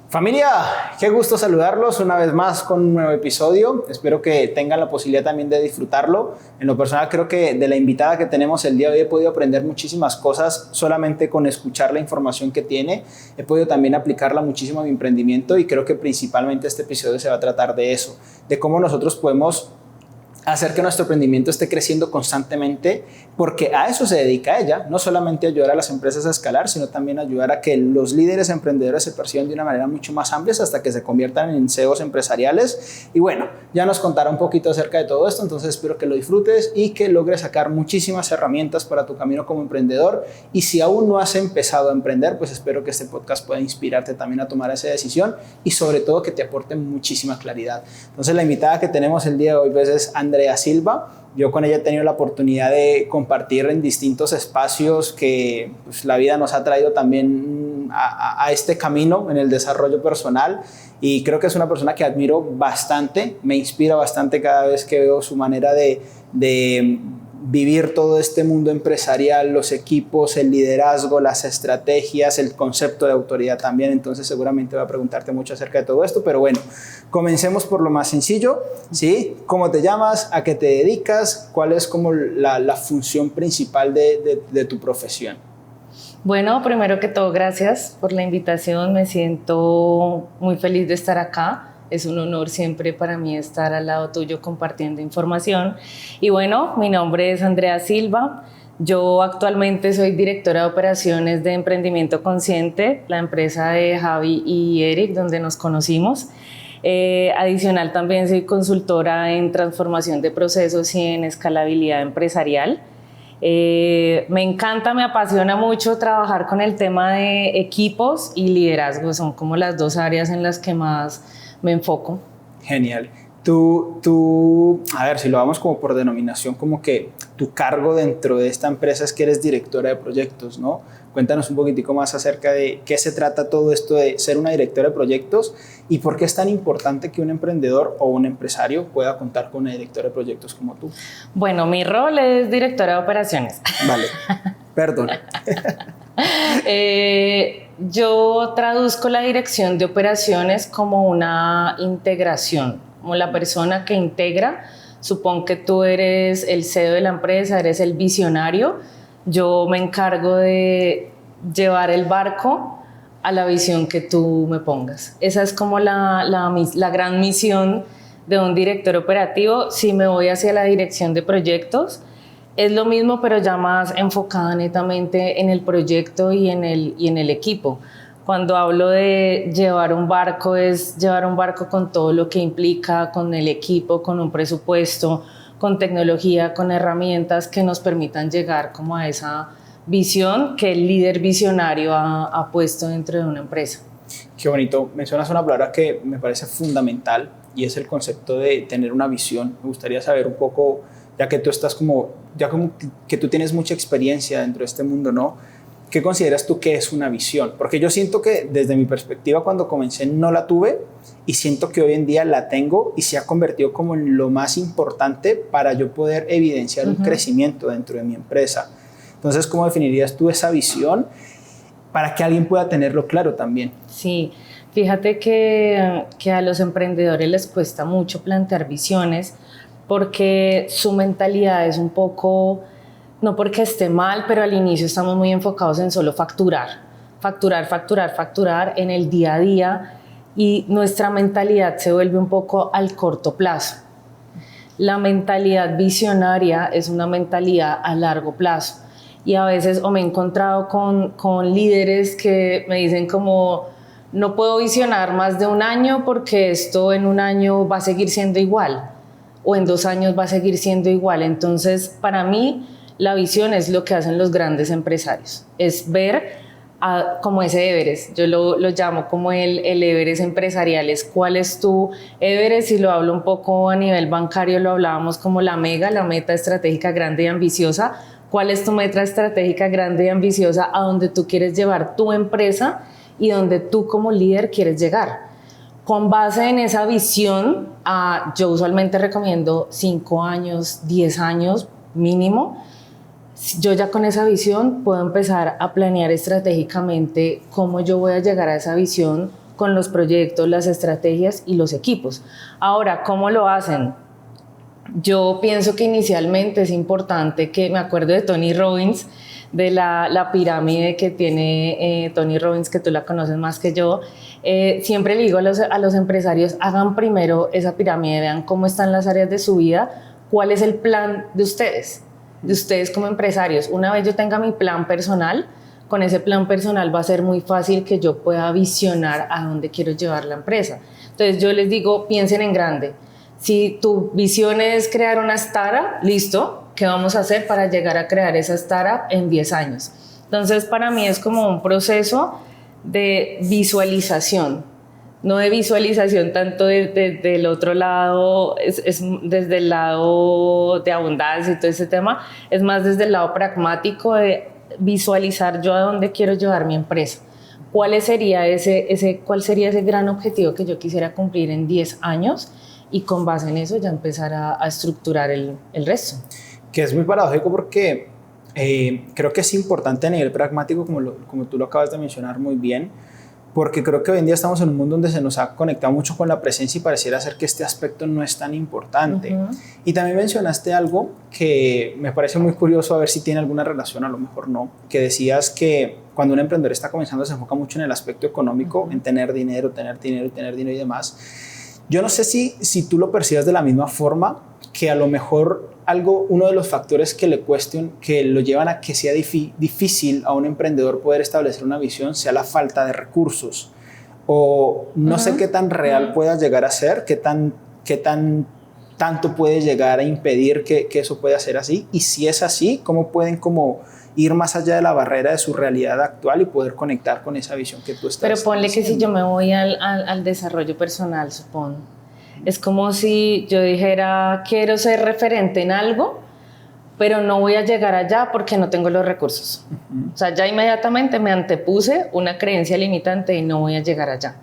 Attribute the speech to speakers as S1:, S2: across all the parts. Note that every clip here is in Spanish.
S1: Familia, qué gusto saludarlos una vez más con un nuevo episodio. Espero que tengan la posibilidad también de disfrutarlo. En lo personal creo que de la invitada que tenemos el día de hoy he podido aprender muchísimas cosas solamente con escuchar la información que tiene. He podido también aplicarla muchísimo a mi emprendimiento y creo que principalmente este episodio se va a tratar de eso, de cómo nosotros podemos hacer que nuestro emprendimiento esté creciendo constantemente, porque a eso se dedica ella, no solamente ayudar a las empresas a escalar, sino también ayudar a que los líderes emprendedores se perciban de una manera mucho más amplia hasta que se conviertan en CEOs empresariales. Y bueno, ya nos contará un poquito acerca de todo esto, entonces espero que lo disfrutes y que logres sacar muchísimas herramientas para tu camino como emprendedor. Y si aún no has empezado a emprender, pues espero que este podcast pueda inspirarte también a tomar esa decisión y sobre todo que te aporte muchísima claridad. Entonces la invitada que tenemos el día de hoy pues, es Andrea Silva. Yo con ella he tenido la oportunidad de compartir en distintos espacios que pues, la vida nos ha traído también a este camino en el desarrollo personal, y creo que es una persona que admiro bastante, me inspira bastante cada vez que veo su manera de vivir todo este mundo empresarial, los equipos, el liderazgo, las estrategias, el concepto de autoridad también. Entonces seguramente va a preguntarte mucho acerca de todo esto, pero bueno, comencemos por lo más sencillo, ¿sí? ¿Cómo te llamas? ¿A qué te dedicas? ¿Cuál es como la función principal de tu profesión?
S2: Bueno, primero que todo, gracias por la invitación. Me siento muy feliz de estar acá. Es un honor siempre para mí estar al lado tuyo compartiendo información. Y bueno, mi nombre es Andrea Silva. Yo actualmente soy directora de operaciones de Emprendimiento Consciente, la empresa de Javi y Eric, donde nos conocimos. Adicional, también soy consultora en transformación de procesos y en escalabilidad empresarial. Me encanta, me apasiona mucho trabajar con el tema de equipos y liderazgo. Son como las dos áreas en las que más me enfoco.
S1: Genial. A ver, si lo vamos como por denominación, como que tu cargo dentro de esta empresa es que eres directora de proyectos, ¿no? Cuéntanos un poquitico más acerca de qué se trata todo esto de ser una directora de proyectos y por qué es tan importante que un emprendedor o un empresario pueda contar con una directora de proyectos como tú.
S2: Bueno, mi rol es directora de operaciones.
S1: Vale, perdón.
S2: Yo traduzco la dirección de operaciones como una integración, como la persona que integra. Supón que tú eres el CEO de la empresa, eres el visionario. Yo me encargo de llevar el barco a la visión que tú me pongas. Esa es como la gran misión de un director operativo. Si me voy hacia la dirección de proyectos, es lo mismo, pero ya más enfocada netamente en el proyecto y en el equipo. Cuando hablo de llevar un barco, es llevar un barco con todo lo que implica, con el equipo, con un presupuesto, con tecnología, con herramientas que nos permitan llegar como a esa visión que el líder visionario ha puesto dentro de una empresa.
S1: Qué bonito. Mencionas una palabra que me parece fundamental y es el concepto de tener una visión. Me gustaría saber un poco, ya que tú estás como que tú tienes mucha experiencia dentro de este mundo, ¿no? ¿Qué consideras tú que es una visión? Porque yo siento que desde mi perspectiva cuando comencé no la tuve y siento que hoy en día la tengo y se ha convertido como en lo más importante para yo poder evidenciar un crecimiento dentro de mi empresa. Entonces, ¿cómo definirías tú esa visión para que alguien pueda tenerlo claro también?
S2: Sí, fíjate que a los emprendedores les cuesta mucho plantear visiones porque su mentalidad es un poco, no porque esté mal, pero al inicio estamos muy enfocados en solo facturar en el día a día y nuestra mentalidad se vuelve un poco al corto plazo. La mentalidad visionaria es una mentalidad a largo plazo y a veces me he encontrado con líderes que me dicen como no puedo visionar más de un año porque esto en un año va a seguir siendo igual o en 2 años va a seguir siendo igual. Entonces, para mí, la visión es lo que hacen los grandes empresarios, es ver como ese Everest. Yo lo llamo como el Everest empresarial. Es cuál es tu Everest, y lo hablo un poco a nivel bancario, lo hablábamos como la meta estratégica grande y ambiciosa. ¿Cuál es tu meta estratégica grande y ambiciosa a donde tú quieres llevar tu empresa y donde tú como líder quieres llegar? Con base en esa visión, yo usualmente recomiendo 5 años, 10 años mínimo. Yo ya con esa visión puedo empezar a planear estratégicamente cómo yo voy a llegar a esa visión con los proyectos, las estrategias y los equipos. Ahora, ¿cómo lo hacen? Yo pienso que inicialmente es importante que, me acuerdo de Tony Robbins, de la pirámide que tiene Tony Robbins, que tú la conoces más que yo. Siempre le digo a los empresarios, hagan primero esa pirámide, vean cómo están las áreas de su vida, cuál es el plan de ustedes como empresarios. Una vez yo tenga mi plan personal, con ese plan personal va a ser muy fácil que yo pueda visionar a dónde quiero llevar la empresa. Entonces yo les digo, piensen en grande. Si tu visión es crear una startup, listo, ¿qué vamos a hacer para llegar a crear esa startup en 10 años? Entonces, para mí es como un proceso de visualización, no de visualización tanto del otro lado, es desde el lado de abundancia y todo ese tema, es más desde el lado pragmático de visualizar yo a dónde quiero llevar mi empresa. ¿Cuál sería ese gran objetivo que yo quisiera cumplir en 10 años? Y con base en eso ya empezar a estructurar el resto.
S1: Que es muy paradójico porque creo que es importante a nivel pragmático, como tú lo acabas de mencionar muy bien, porque creo que hoy en día estamos en un mundo donde se nos ha conectado mucho con la presencia y pareciera ser que este aspecto no es tan importante. Y también mencionaste algo que me parece muy curioso, a ver si tiene alguna relación, a lo mejor no, que decías que cuando un emprendedor está comenzando se enfoca mucho en el aspecto económico, en tener dinero y demás. Yo no sé si tú lo percibes de la misma forma, que a lo mejor uno de los factores que lo llevan a que sea difícil a un emprendedor poder establecer una visión sea la falta de recursos. O no sé qué tan real pueda llegar a ser, qué tanto puede llegar a impedir que eso pueda ser así. Y si es así, ¿cómo pueden ir más allá de la barrera de su realidad actual y poder conectar con esa visión que tú estás
S2: Pero ponle
S1: diciendo?
S2: Que si yo me voy al desarrollo personal, supongo, es como si yo dijera, quiero ser referente en algo, pero no voy a llegar allá porque no tengo los recursos. O sea, ya inmediatamente me antepuse una creencia limitante y no voy a llegar allá.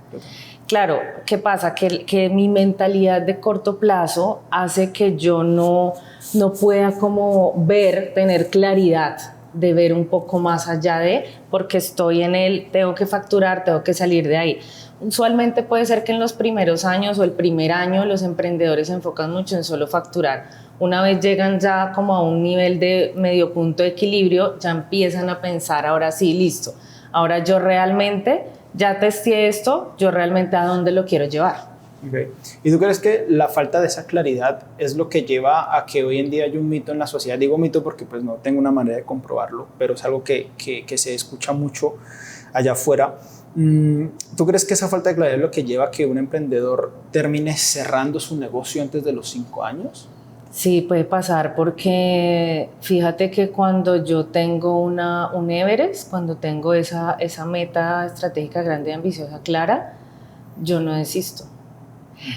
S2: Claro, ¿qué pasa? Que mi mentalidad de corto plazo hace que yo no pueda como tener claridad de ver un poco más allá porque estoy tengo que facturar, tengo que salir de ahí. Usualmente puede ser que en los primeros años o el primer año los emprendedores se enfocan mucho en solo facturar. Una vez llegan ya como a un nivel de medio punto de equilibrio, ya empiezan a pensar, ahora sí, listo, ahora yo realmente ya testé esto, yo realmente a dónde lo quiero llevar.
S1: Okay. ¿Y tú crees que la falta de esa claridad es lo que lleva a que hoy en día haya un mito en la sociedad? Digo mito porque pues no tengo una manera de comprobarlo, pero es algo que se escucha mucho allá afuera. ¿Tú crees que esa falta de claridad es lo que lleva a que un emprendedor termine cerrando su negocio antes de los 5 años?
S2: Sí, puede pasar porque fíjate que cuando yo tengo un Everest, cuando tengo esa meta estratégica grande y ambiciosa clara, yo no desisto.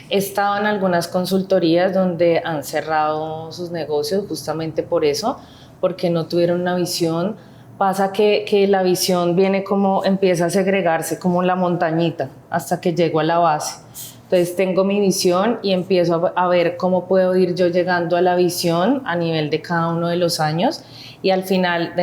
S2: He estado en algunas consultorías donde han cerrado sus negocios justamente por eso, porque no tuvieron una visión. Pasa que la visión empieza a segregarse como la montañita hasta que llego a la base. Entonces tengo mi visión y empiezo a ver cómo puedo ir yo llegando a la visión a nivel de cada uno de los años y al final,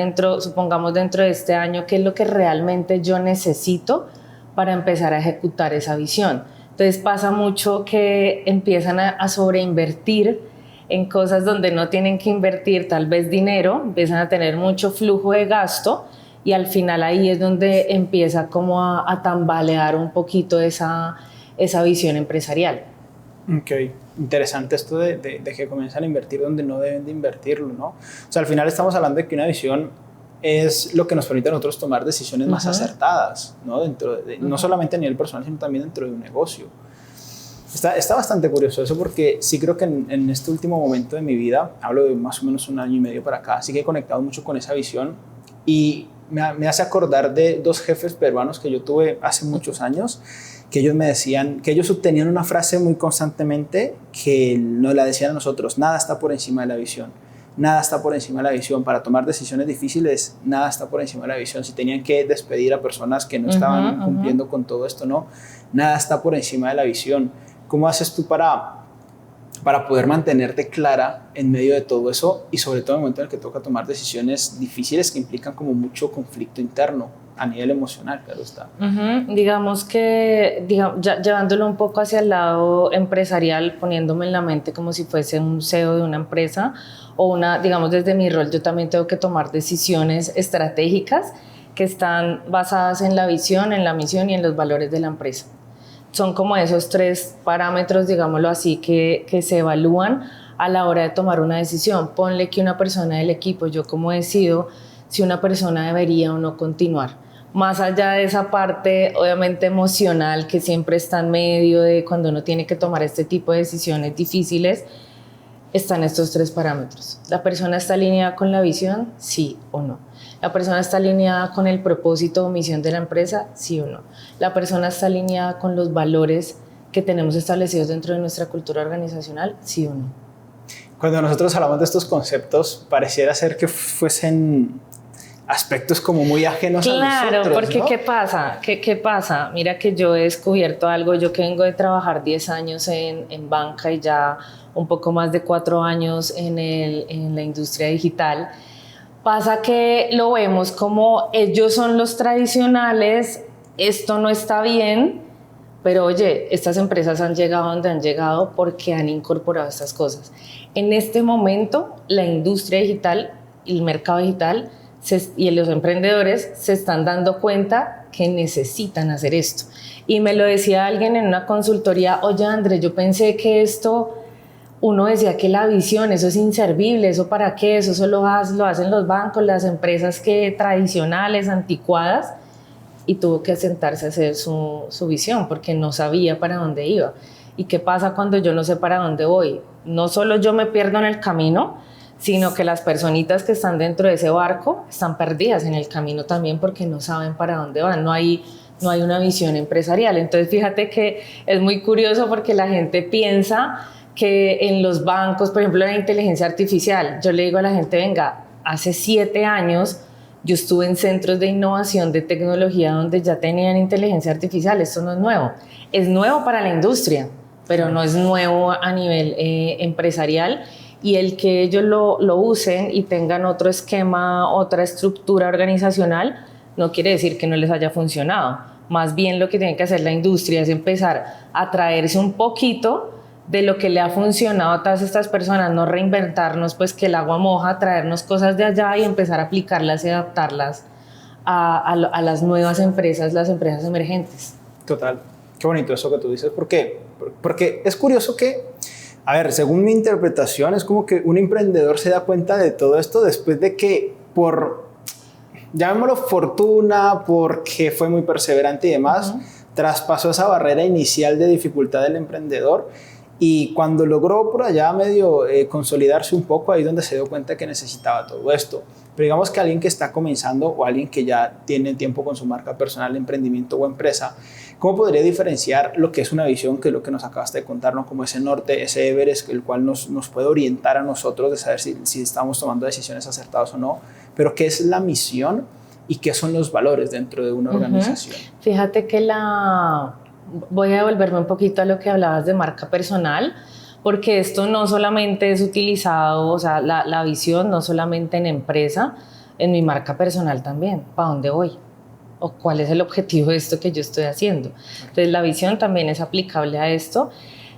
S2: supongamos dentro de este año, qué es lo que realmente yo necesito para empezar a ejecutar esa visión. Entonces pasa mucho que empiezan a sobreinvertir en cosas donde no tienen que invertir tal vez dinero, empiezan a tener mucho flujo de gasto y al final ahí es donde empieza como a tambalear un poquito esa visión empresarial.
S1: Ok, interesante esto de que comienzan a invertir donde no deben de invertirlo, ¿no? O sea, al final estamos hablando de que una visión es lo que nos permite a nosotros tomar decisiones más acertadas, ¿no? No solamente a nivel personal, sino también dentro de un negocio. Está bastante curioso eso porque sí creo que en este último momento de mi vida, hablo de más o menos 1 año y medio para acá, sí que he conectado mucho con esa visión y me hace acordar de 2 jefes peruanos que yo tuve hace muchos años, que ellos me decían, que ellos obtenían una frase muy constantemente que nos la decían a nosotros: nada está por encima de la visión. Nada está por encima de la visión. Para tomar decisiones difíciles, nada está por encima de la visión. Si tenían que despedir a personas que no estaban cumpliendo con todo esto, no, nada está por encima de la visión. ¿Cómo haces tú para para poder mantenerte clara en medio de todo eso y sobre todo en el momento en el que toca tomar decisiones difíciles que implican como mucho conflicto interno a nivel emocional, claro está.
S2: Digamos que, llevándolo un poco hacia el lado empresarial, poniéndome en la mente como si fuese un CEO de una empresa o digamos desde mi rol, yo también tengo que tomar decisiones estratégicas que están basadas en la visión, en la misión y en los valores de la empresa. Son como esos 3 parámetros, digámoslo así, que se evalúan a la hora de tomar una decisión. Ponle que una persona del equipo, yo como decido si una persona debería o no continuar. Más allá de esa parte, obviamente emocional, que siempre está en medio de cuando uno tiene que tomar este tipo de decisiones difíciles, están estos 3 parámetros. ¿La persona está alineada con la visión? Sí o no. ¿La persona está alineada con el propósito o misión de la empresa? Sí o no. ¿La persona está alineada con los valores que tenemos establecidos dentro de nuestra cultura organizacional? Sí o no.
S1: Cuando nosotros hablamos de estos conceptos, pareciera ser que fuesen aspectos como muy ajenos a nosotros.
S2: Claro, porque
S1: ¿no?
S2: ¿qué pasa? ¿Qué pasa? Mira que yo he descubierto algo, yo que vengo de trabajar 10 años en banca y ya un poco más de 4 años en la industria digital. Pasa que lo vemos como ellos son los tradicionales, esto no está bien, pero oye, estas empresas han llegado donde han llegado porque han incorporado estas cosas. En este momento, la industria digital, el mercado digital y los emprendedores se están dando cuenta que necesitan hacer esto. Y me lo decía alguien en una consultoría, oye Andrés, yo pensé que esto... Uno decía que la visión, eso es inservible, eso para qué, eso solo lo hacen los bancos, las empresas tradicionales, anticuadas, y tuvo que sentarse a hacer su visión porque no sabía para dónde iba. ¿Y qué pasa cuando yo no sé para dónde voy? No solo yo me pierdo en el camino, sino que las personitas que están dentro de ese barco están perdidas en el camino también porque no saben para dónde van, no hay una visión empresarial. Entonces fíjate que es muy curioso porque la gente piensa que en los bancos, por ejemplo, la inteligencia artificial, yo le digo a la gente, venga, hace 7 años yo estuve en centros de innovación de tecnología donde ya tenían inteligencia artificial, esto no es nuevo para la industria, pero no es nuevo a nivel empresarial, y el que ellos lo usen y tengan otro esquema, otra estructura organizacional, no quiere decir que no les haya funcionado, más bien lo que tiene que hacer la industria es empezar a traerse un poquito de lo que le ha funcionado a todas estas personas, no reinventarnos, pues que el agua moja, traernos cosas de allá y empezar a aplicarlas y adaptarlas a las nuevas empresas, las empresas emergentes.
S1: Total, qué bonito eso que tú dices, porque es curioso que, a ver, según mi interpretación, es como que un emprendedor se da cuenta de todo esto después de que llamémoslo fortuna, porque fue muy perseverante y demás, traspasó esa barrera inicial de dificultad del emprendedor. Y cuando logró por allá medio consolidarse un poco, ahí donde se dio cuenta que necesitaba todo esto. Pero digamos que alguien que está comenzando o alguien que ya tiene tiempo con su marca personal, emprendimiento o empresa, ¿cómo podría diferenciar lo que es una visión, que es lo que nos acabaste de contar, ¿no? Como ese norte, ese Everest, el cual nos puede orientar a nosotros de saber si estamos tomando decisiones acertadas o no? Pero ¿qué es la misión y qué son los valores dentro de una organización?
S2: Fíjate que voy a devolverme un poquito a lo que hablabas de marca personal, porque esto no solamente es utilizado, o sea, la visión no solamente en empresa, en mi marca personal también, ¿para dónde voy? ¿O cuál es el objetivo de esto que yo estoy haciendo? Entonces la visión también es aplicable a esto.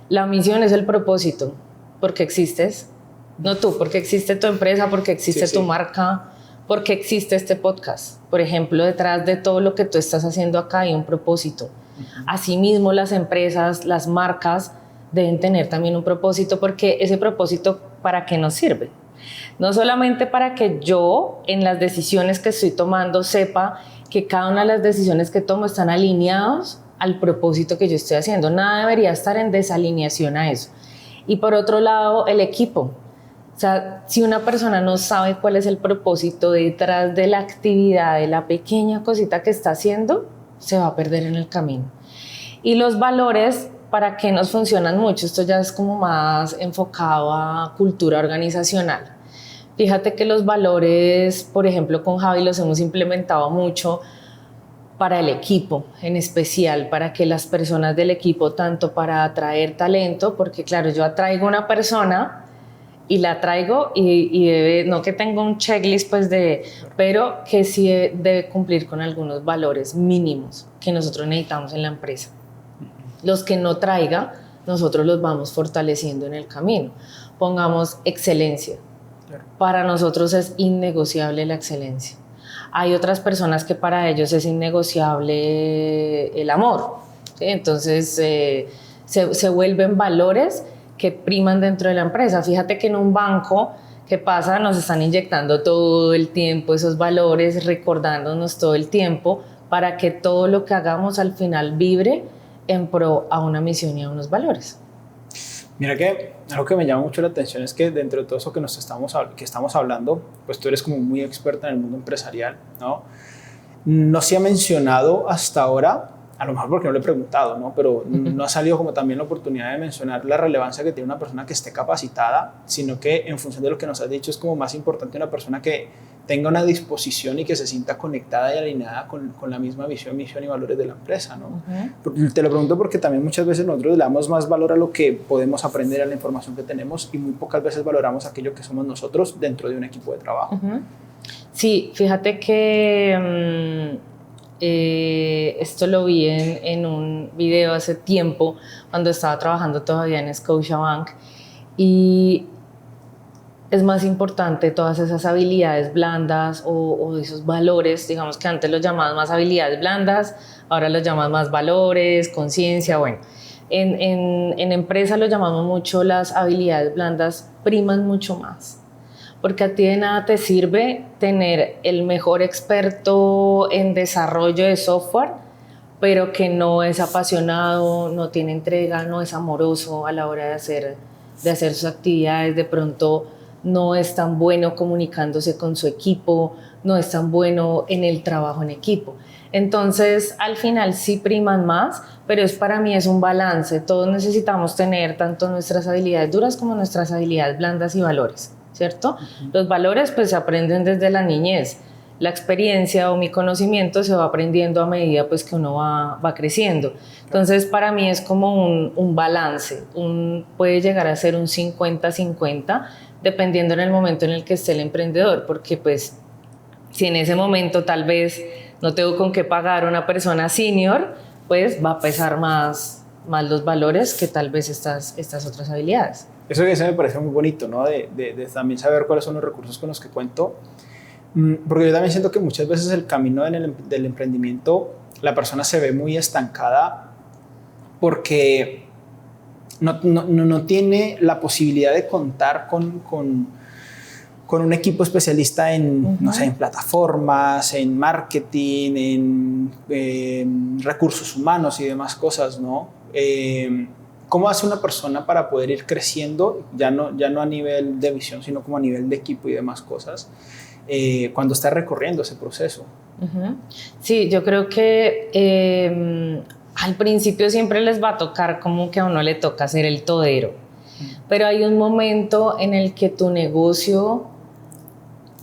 S2: La misión es el propósito, porque existes, no tú, porque existe tu empresa, porque existe tu marca, porque existe este podcast. Por ejemplo, detrás de todo lo que tú estás haciendo acá hay un propósito. Asimismo, las empresas, las marcas deben tener también un propósito, porque ese propósito, ¿para qué nos sirve? No solamente para que yo, en las decisiones que estoy tomando, sepa que cada una de las decisiones que tomo están alineados al propósito que yo estoy haciendo. Nada debería estar en desalineación a eso. Y por otro lado, el equipo. O sea, si una persona no sabe cuál es el propósito detrás de la actividad, de la pequeña cosita que está haciendo, se va a perder en el camino. Y los valores, ¿para qué nos funcionan mucho? Esto ya es como más enfocado a cultura organizacional. Fíjate que los valores, por ejemplo, con Javi los hemos implementado mucho para el equipo en especial, para que las personas del equipo, tanto para atraer talento, porque claro, yo atraigo una persona y la traigo y debe, no que tenga un checklist pues pero que sí debe cumplir con algunos valores mínimos que nosotros necesitamos en la empresa. Los que no traiga, nosotros los vamos fortaleciendo en el camino. Pongamos excelencia. Para nosotros es innegociable la excelencia. Hay otras personas que para ellos es innegociable el amor, ¿sí? Entonces se vuelven valores que priman dentro de la empresa. Fíjate que en un banco, ¿qué pasa? Nos están inyectando todo el tiempo esos valores, recordándonos todo el tiempo para que todo lo que hagamos al final vibre en pro a una misión y a unos valores.
S1: Mira que algo que me llama mucho la atención es que dentro de todo eso que estamos hablando, pues tú eres como muy experta en el mundo empresarial, ¿no? No se ha mencionado hasta ahora, a lo mejor porque no lo he preguntado, ¿no? Pero no ha salido como también la oportunidad de mencionar la relevancia que tiene una persona que esté capacitada, sino que en función de lo que nos has dicho es como más importante una persona que tenga una disposición y que se sienta conectada y alineada con la misma visión, misión y valores de la empresa, ¿no? Te lo pregunto porque también muchas veces nosotros le damos más valor a lo que podemos aprender, a la información que tenemos, y muy pocas veces valoramos aquello que somos nosotros dentro de un equipo de trabajo.
S2: Sí, fíjate que esto lo vi en un video hace tiempo cuando estaba trabajando todavía en Scotiabank, y es más importante todas esas habilidades blandas o esos valores, digamos que antes los llamaban más habilidades blandas, ahora los llaman más valores, conciencia, bueno. En empresa lo llamamos mucho las habilidades blandas, priman mucho más, porque a ti de nada te sirve tener el mejor experto en desarrollo de software, pero que no es apasionado, no tiene entrega, no es amoroso a la hora de hacer sus actividades, de pronto no es tan bueno comunicándose con su equipo, no es tan bueno en el trabajo en equipo. Entonces, al final sí priman más, pero para mí es un balance. Todos necesitamos tener tanto nuestras habilidades duras como nuestras habilidades blandas y valores, ¿cierto? Los valores pues se aprenden desde la niñez. La experiencia o mi conocimiento se va aprendiendo a medida pues que uno va creciendo. Entonces, para mí es como un balance. Puede llegar a ser un 50-50, dependiendo en el momento en el que esté el emprendedor, porque pues si en ese momento tal vez no tengo con qué pagar a una persona senior, pues va a pesar más los valores que tal vez estas otras habilidades.
S1: Eso que me parece muy bonito, ¿no? De también saber cuáles son los recursos con los que cuento, porque yo también siento que muchas veces el camino del emprendimiento, la persona se ve muy estancada porque no tiene la posibilidad de contar con un equipo especialista en, no sé, en plataformas, en marketing, en recursos humanos y demás cosas, ¿no? ¿Cómo hace una persona para poder ir creciendo, ya no a nivel de visión, sino como a nivel de equipo y demás cosas, cuando está recorriendo ese proceso?
S2: Sí, yo creo que al principio siempre les va a tocar como que a uno le toca ser el todero, pero hay un momento en el que tu negocio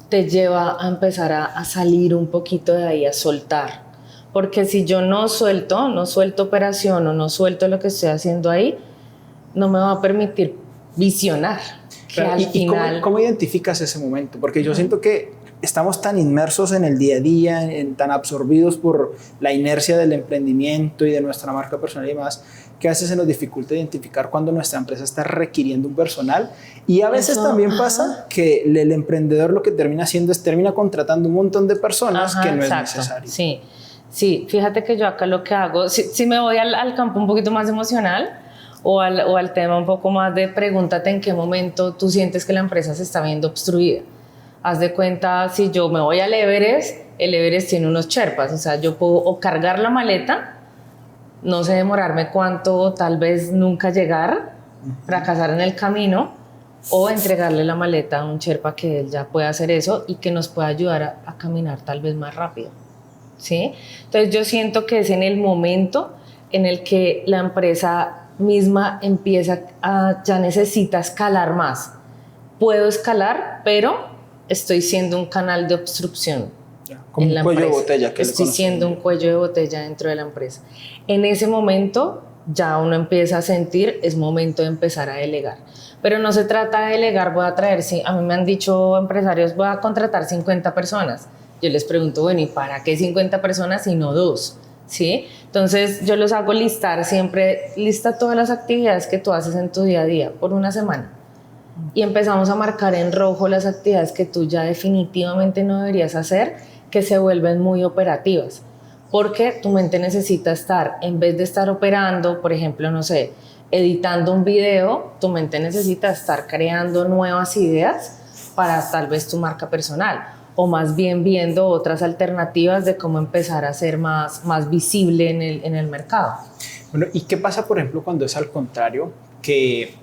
S2: te lleva a empezar a salir un poquito de ahí, a soltar, porque si yo no suelto operación o no suelto lo que estoy haciendo ahí, no me va a permitir visionar.
S1: ¿Cómo identificas ese momento? Porque yo siento que estamos tan inmersos en el día a día, tan absorbidos por la inercia del emprendimiento y de nuestra marca personal y demás, que a veces se nos dificulta identificar cuando nuestra empresa está requiriendo un personal, y a veces también pasa que el emprendedor lo que termina haciendo es termina contratando un montón de personas que no es necesario.
S2: Sí, fíjate que yo acá lo que hago, si me voy al campo un poquito más emocional o al tema un poco más de pregúntate en qué momento tú sientes que la empresa se está viendo obstruida. Haz de cuenta, si yo me voy al Everest, el Everest tiene unos sherpas, o sea, yo puedo o cargar la maleta, no sé demorarme cuánto, tal vez nunca llegar, fracasar en el camino, o entregarle la maleta a un sherpa que él ya pueda hacer eso y que nos pueda ayudar a caminar tal vez más rápido, ¿sí? Entonces yo siento que es en el momento en el que la empresa misma empieza ya necesita escalar más. Puedo escalar, pero estoy siendo un canal de obstrucción
S1: Como
S2: en
S1: un cuello de
S2: empresa.
S1: botella. Que
S2: estoy siendo un cuello de botella dentro de la empresa. En ese momento ya uno empieza a sentir, es momento de empezar a delegar. Pero no se trata de delegar, voy a traer, a mí me han dicho empresarios, voy a contratar 50 personas. Yo les pregunto, bueno, ¿y para qué 50 personas y no 2? ¿Sí? Entonces yo los hago listar siempre, lista todas las actividades que tú haces en tu día a día por una semana. Y empezamos a marcar en rojo las actividades que tú ya definitivamente no deberías hacer, que se vuelven muy operativas. Porque tu mente necesita estar, en vez de estar operando, por ejemplo, no sé, editando un video, tu mente necesita estar creando nuevas ideas para tal vez tu marca personal, o más bien viendo otras alternativas de cómo empezar a ser más visible en el mercado.
S1: Bueno, ¿y qué pasa, por ejemplo, cuando es al contrario? Que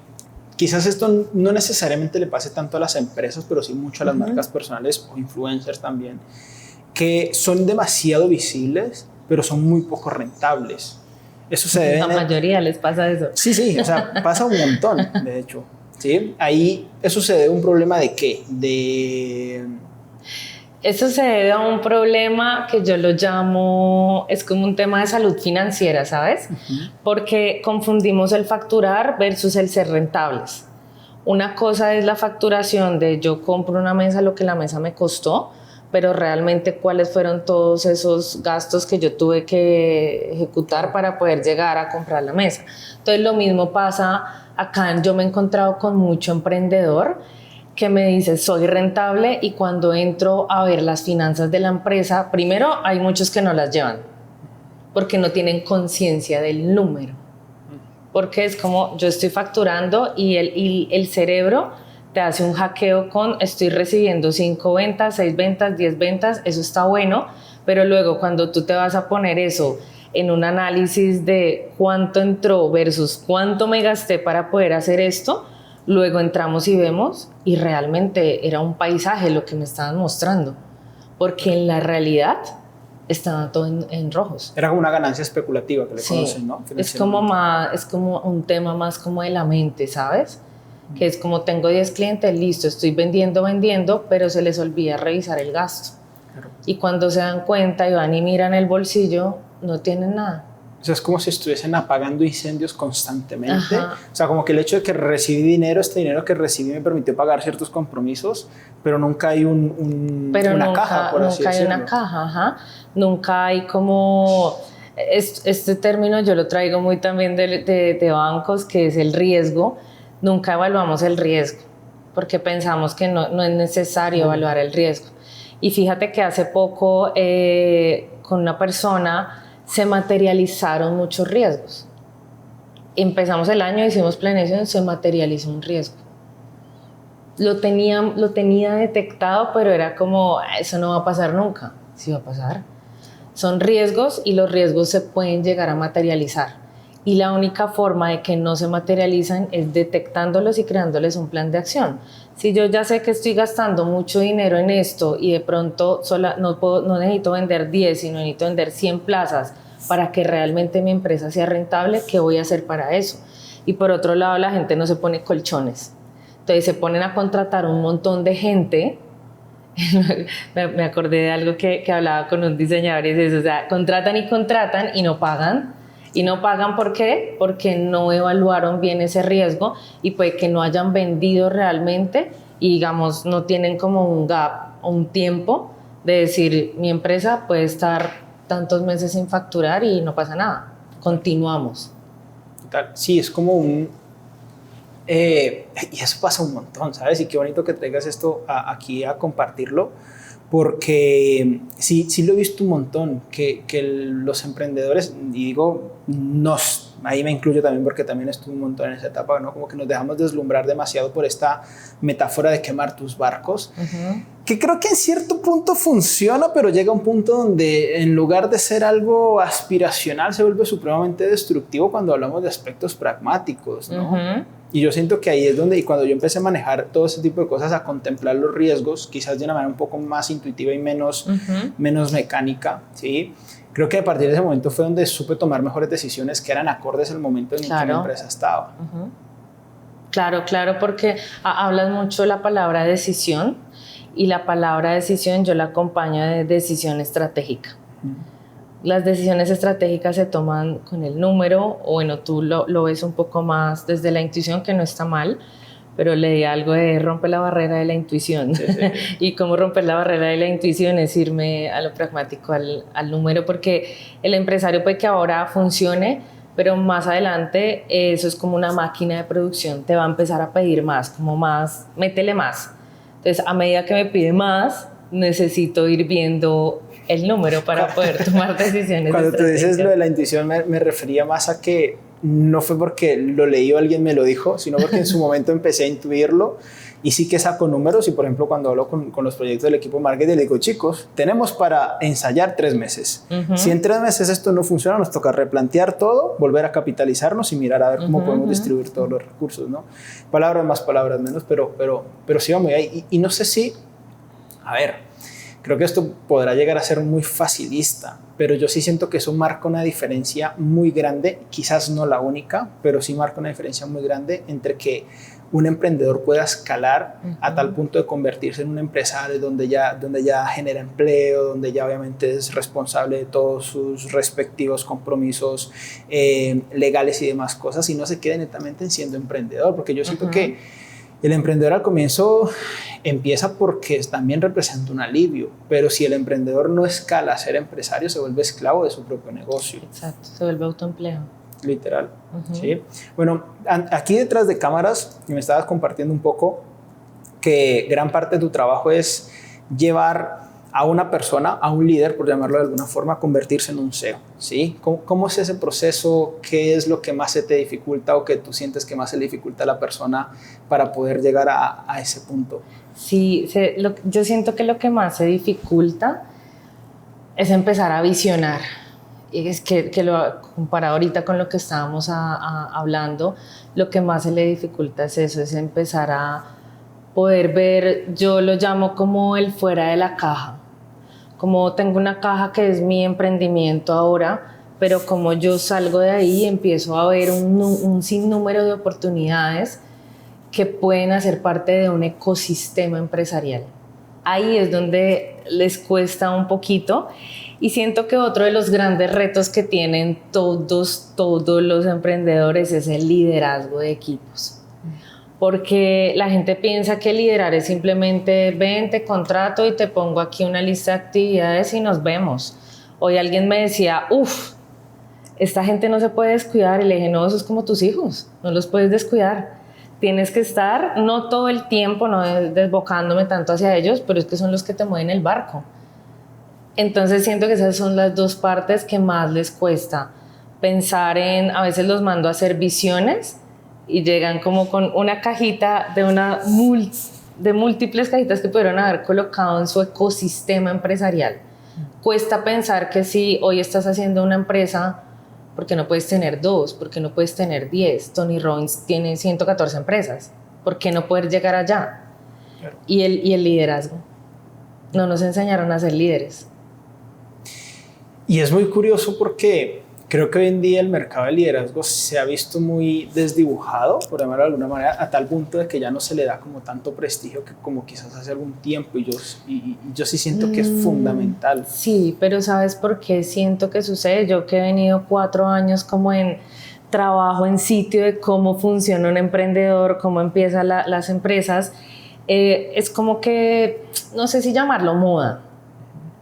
S1: quizás esto no necesariamente le pase tanto a las empresas, pero sí mucho a las marcas personales o influencers también, que son demasiado visibles, pero son muy poco rentables. Eso se debe...
S2: A la mayoría les pasa eso.
S1: Sí, o sea, pasa un montón, de hecho. ¿Sí? Ahí, ¿eso se debe a un problema de qué?
S2: Eso se debe a un problema que yo lo llamo, es como un tema de salud financiera, ¿sabes? Porque confundimos el facturar versus el ser rentables. Una cosa es la facturación de yo compro una mesa, lo que la mesa me costó, pero realmente cuáles fueron todos esos gastos que yo tuve que ejecutar para poder llegar a comprar la mesa. Entonces lo mismo pasa acá. Yo me he encontrado con mucho emprendedor que me dice soy rentable, y cuando entro a ver las finanzas de la empresa, primero hay muchos que no las llevan porque no tienen conciencia del número, porque es como yo estoy facturando y el cerebro te hace un hackeo con estoy recibiendo 5 ventas, 6 ventas, 10 ventas, eso está bueno, pero luego cuando tú te vas a poner eso en un análisis de cuánto entró versus cuánto me gasté para poder hacer esto, luego entramos y vemos y realmente era un paisaje lo que me estaban mostrando, porque en la realidad estaba todo en rojos.
S1: Era como una ganancia especulativa que le conocen, ¿no?
S2: Es como un tema más como de la mente, ¿sabes? Que es como tengo 10 clientes, listo, estoy vendiendo, pero se les olvida revisar el gasto. Claro. Y cuando se dan cuenta y van y miran el bolsillo, no tienen nada.
S1: O sea, es como si estuviesen apagando incendios constantemente. Ajá. O sea, como que el hecho de que recibí dinero, este dinero que recibí me permitió pagar ciertos compromisos, pero nunca hay una caja, por así decirlo.
S2: Nunca hay una caja, ajá. Nunca hay como... Este término yo lo traigo muy también de bancos, que es el riesgo. Nunca evaluamos el riesgo, porque pensamos que no es necesario evaluar el riesgo. Y fíjate que hace poco con una persona se materializaron muchos riesgos. Empezamos el año, hicimos planeación, se materializó un riesgo. Lo tenía detectado, pero era como, eso no va a pasar nunca. Sí va a pasar. Son riesgos y los riesgos se pueden llegar a materializar. Y la única forma de que no se materializan es detectándolos y creándoles un plan de acción. Si yo ya sé que estoy gastando mucho dinero en esto y de pronto no necesito vender 10, sino necesito vender 100 plazas para que realmente mi empresa sea rentable, ¿qué voy a hacer para eso? Y por otro lado, la gente no se pone colchones. Entonces se ponen a contratar un montón de gente. Me acordé de algo que hablaba con un diseñador y es eso, o sea, contratan y no pagan. Y no pagan, ¿por qué? Porque no evaluaron bien ese riesgo y puede que no hayan vendido realmente y, digamos, no tienen como un gap o un tiempo de decir, mi empresa puede estar tantos meses sin facturar y no pasa nada, continuamos.
S1: Total. Sí, es como y eso pasa un montón, ¿sabes? Y qué bonito que traigas esto aquí a compartirlo, porque sí lo he visto un montón, que los emprendedores, y digo, ahí me incluyo también porque también estuve un montón en esa etapa, ¿no? Como que nos dejamos deslumbrar demasiado por esta metáfora de quemar tus barcos, que creo que en cierto punto funciona, pero llega a un punto donde en lugar de ser algo aspiracional se vuelve supremamente destructivo cuando hablamos de aspectos pragmáticos, ¿no? Y yo siento que ahí es donde, y cuando yo empecé a manejar todo ese tipo de cosas, a contemplar los riesgos, quizás de una manera un poco más intuitiva y menos mecánica, ¿sí? Creo que a partir de ese momento fue donde supe tomar mejores decisiones que eran acordes al momento en el que mi empresa estaba.
S2: Claro, porque hablas mucho la palabra decisión y la palabra decisión yo la acompaño de decisión estratégica. Las decisiones estratégicas se toman con el número, o bueno, tú lo ves un poco más desde la intuición, que no está mal, pero leí algo de rompe la barrera de la intuición. Sí, sí. Y cómo romper la barrera de la intuición es irme a lo pragmático, al número, porque el empresario puede que ahora funcione, pero más adelante eso es como una máquina de producción, te va a empezar a pedir más, como más, métele más. Entonces, a medida que me pide más, necesito ir viendo el número para poder tomar decisiones.
S1: Cuando tú dices lo de la intuición, me refería más a que no fue porque lo leí o alguien me lo dijo, sino porque en su momento empecé a intuirlo y sí que saco números. Y por ejemplo, cuando hablo con los proyectos del equipo de marketing, le digo, chicos, tenemos para ensayar 3 meses. Si en 3 meses esto no funciona, nos toca replantear todo, volver a capitalizarnos y mirar a ver cómo podemos distribuir todos los recursos, ¿no? Palabras más, palabras menos, pero sí vamos ahí. Y no sé si, a ver, creo que esto podrá llegar a ser muy facilista, pero yo sí siento que eso marca una diferencia muy grande, quizás no la única, pero sí marca una diferencia muy grande entre que un emprendedor pueda escalar a tal punto de convertirse en un empresario donde ya genera empleo, donde ya obviamente es responsable de todos sus respectivos compromisos legales y demás cosas, y no se quede netamente en siendo emprendedor, porque yo siento que el emprendedor al comienzo empieza porque también representa un alivio, pero si el emprendedor no escala a ser empresario, se vuelve esclavo de su propio negocio.
S2: Exacto, se vuelve autoempleo.
S1: Literal, ¿sí? Bueno, aquí detrás de cámaras, me estabas compartiendo un poco que gran parte de tu trabajo es llevar a una persona, a un líder, por llamarlo de alguna forma, a convertirse en un CEO, ¿sí? ¿Cómo es ese proceso? ¿Qué es lo que más se te dificulta o que tú sientes que más se le dificulta a la persona para poder llegar a ese punto?
S2: Sí, yo siento que lo que más se dificulta es empezar a visionar. Y es que lo comparado ahorita con lo que estábamos hablando, lo que más se le dificulta es eso, es empezar a poder ver, yo lo llamo como el fuera de la caja. Como tengo una caja que es mi emprendimiento ahora, pero como yo salgo de ahí empiezo a ver un sinnúmero de oportunidades que pueden hacer parte de un ecosistema empresarial. Ahí es donde les cuesta un poquito, y siento que otro de los grandes retos que tienen todos los emprendedores es el liderazgo de equipos. Porque la gente piensa que liderar es simplemente ven, te contrato y te pongo aquí una lista de actividades y nos vemos. Hoy alguien me decía, esta gente no se puede descuidar, y le dije, no, eso es como tus hijos, no los puedes descuidar. Tienes que estar, no todo el tiempo, no desbocándome tanto hacia ellos, pero es que son los que te mueven el barco. Entonces siento que esas son las dos partes que más les cuesta. Pensar a veces los mando a hacer visiones y llegan como con una cajita de múltiples cajitas que pudieron haber colocado en su ecosistema empresarial. Cuesta pensar que si hoy estás haciendo una empresa, ¿por qué no puedes tener 2? ¿Por qué no puedes tener 10? Tony Robbins tiene 114 empresas. ¿Por qué no poder llegar allá? Claro. Y el liderazgo. No nos enseñaron a ser líderes.
S1: Y es muy curioso porque creo que hoy en día el mercado de liderazgo se ha visto muy desdibujado, por llamarlo de alguna manera, a tal punto de que ya no se le da como tanto prestigio que como quizás hace algún tiempo, y yo sí siento que es fundamental.
S2: Sí, pero ¿sabes por qué siento que sucede? Yo que he venido 4 años como en trabajo en sitio de cómo funciona un emprendedor, cómo empiezan las empresas, es como que, no sé si llamarlo moda.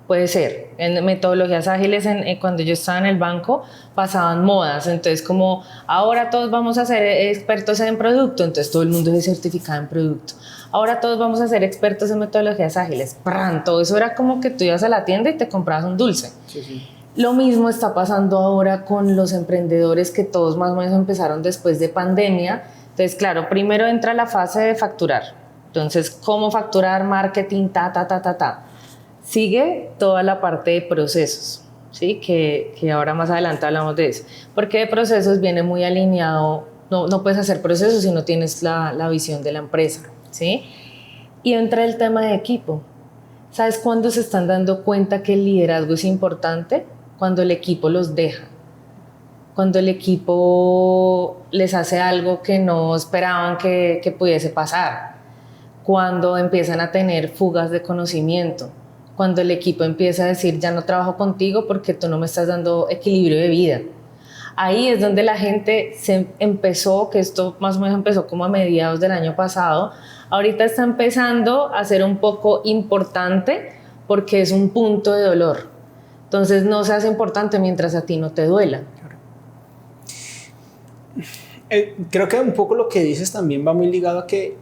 S2: Puede ser, en metodologías ágiles, cuando yo estaba en el banco, pasaban modas, entonces como ahora todos vamos a ser expertos en producto, entonces todo el mundo se certificaba en producto. Ahora todos vamos a ser expertos en metodologías ágiles. Todo eso era como que tú ibas a la tienda y te comprabas un dulce.
S1: Sí.
S2: Lo mismo está pasando ahora con los emprendedores, que todos más o menos empezaron después de pandemia. Entonces, claro, primero entra la fase de facturar. Entonces, ¿cómo facturar? Marketing, Sigue toda la parte de procesos, ¿sí? Que ahora más adelante hablamos de eso. Porque de procesos viene muy alineado, no puedes hacer procesos si no tienes la visión de la empresa, ¿sí? Y entra el tema de equipo. ¿Sabes cuándo se están dando cuenta que el liderazgo es importante? Cuando el equipo los deja. Cuando el equipo les hace algo que no esperaban que pudiese pasar. cuando empiezan a tener fugas de conocimiento, cuando el equipo empieza a decir ya no trabajo contigo porque tú no me estás dando equilibrio de vida. Ahí es donde la gente se empezó, que esto más o menos empezó como a mediados del año pasado, ahorita está empezando a ser un poco importante porque es un punto de dolor. Entonces no se hace importante mientras a ti no te duela.
S1: Creo que un poco lo que dices también va muy ligado a que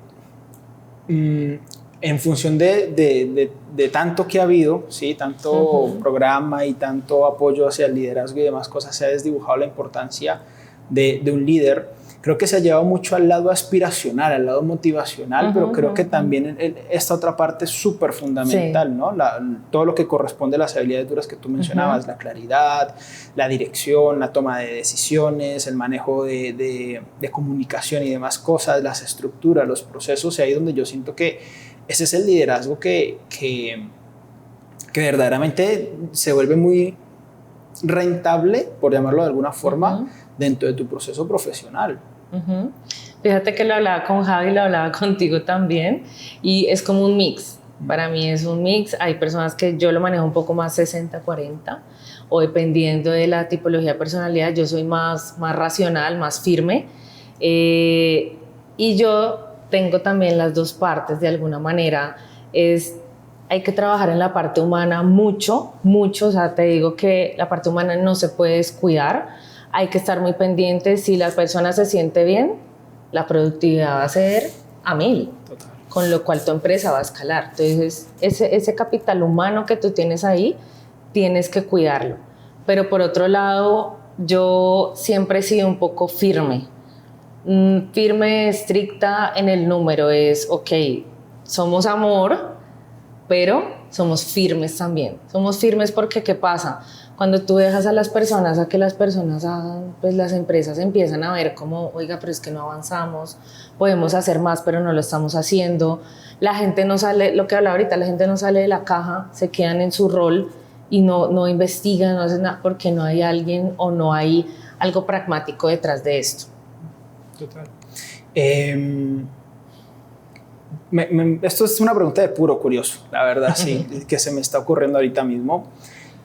S1: en función de tanto que ha habido, ¿sí? Tanto programa y tanto apoyo hacia el liderazgo y demás cosas, se ha desdibujado la importancia de un líder. Creo que se ha llevado mucho al lado aspiracional, al lado motivacional, pero creo que también esta otra parte es súper fundamental, ¿no? Todo lo que corresponde a las habilidades duras que tú mencionabas, la claridad, la dirección, la toma de decisiones, el manejo de comunicación y demás cosas, las estructuras, los procesos, y ahí es donde yo siento que ese es el liderazgo que verdaderamente se vuelve muy rentable, por llamarlo de alguna forma, dentro de tu proceso profesional.
S2: Fíjate que lo hablaba con Javi, lo hablaba contigo también, y es como un mix. Para mí es un mix. Hay personas que yo lo manejo un poco más 60-40, o dependiendo de la tipología de personalidad, yo soy más racional, más firme, y yo tengo también las dos partes de alguna manera. Hay que trabajar en la parte humana mucho, o sea, te digo que la parte humana no se puede descuidar, hay que estar muy pendiente. Si la persona se siente bien, la productividad va a ser a 1000, con lo cual tu empresa va a escalar. Entonces, ese capital humano que tú tienes ahí, tienes que cuidarlo. Pero por otro lado, yo siempre he sido un poco firme, estricta en el número. Ok, somos amor, pero somos firmes también. Somos firmes porque, ¿qué pasa? Cuando tú dejas a las personas a que las personas hagan, pues las empresas empiezan a ver como, oiga, pero es que no avanzamos, podemos hacer más, pero no lo estamos haciendo. La gente no sale, lo que hablaba ahorita, la gente no sale de la caja, se quedan en su rol y no investigan, no hacen nada porque no hay alguien o no hay algo pragmático detrás de esto.
S1: Total. Esto es una pregunta de puro curioso, la verdad, sí, que se me está ocurriendo ahorita mismo.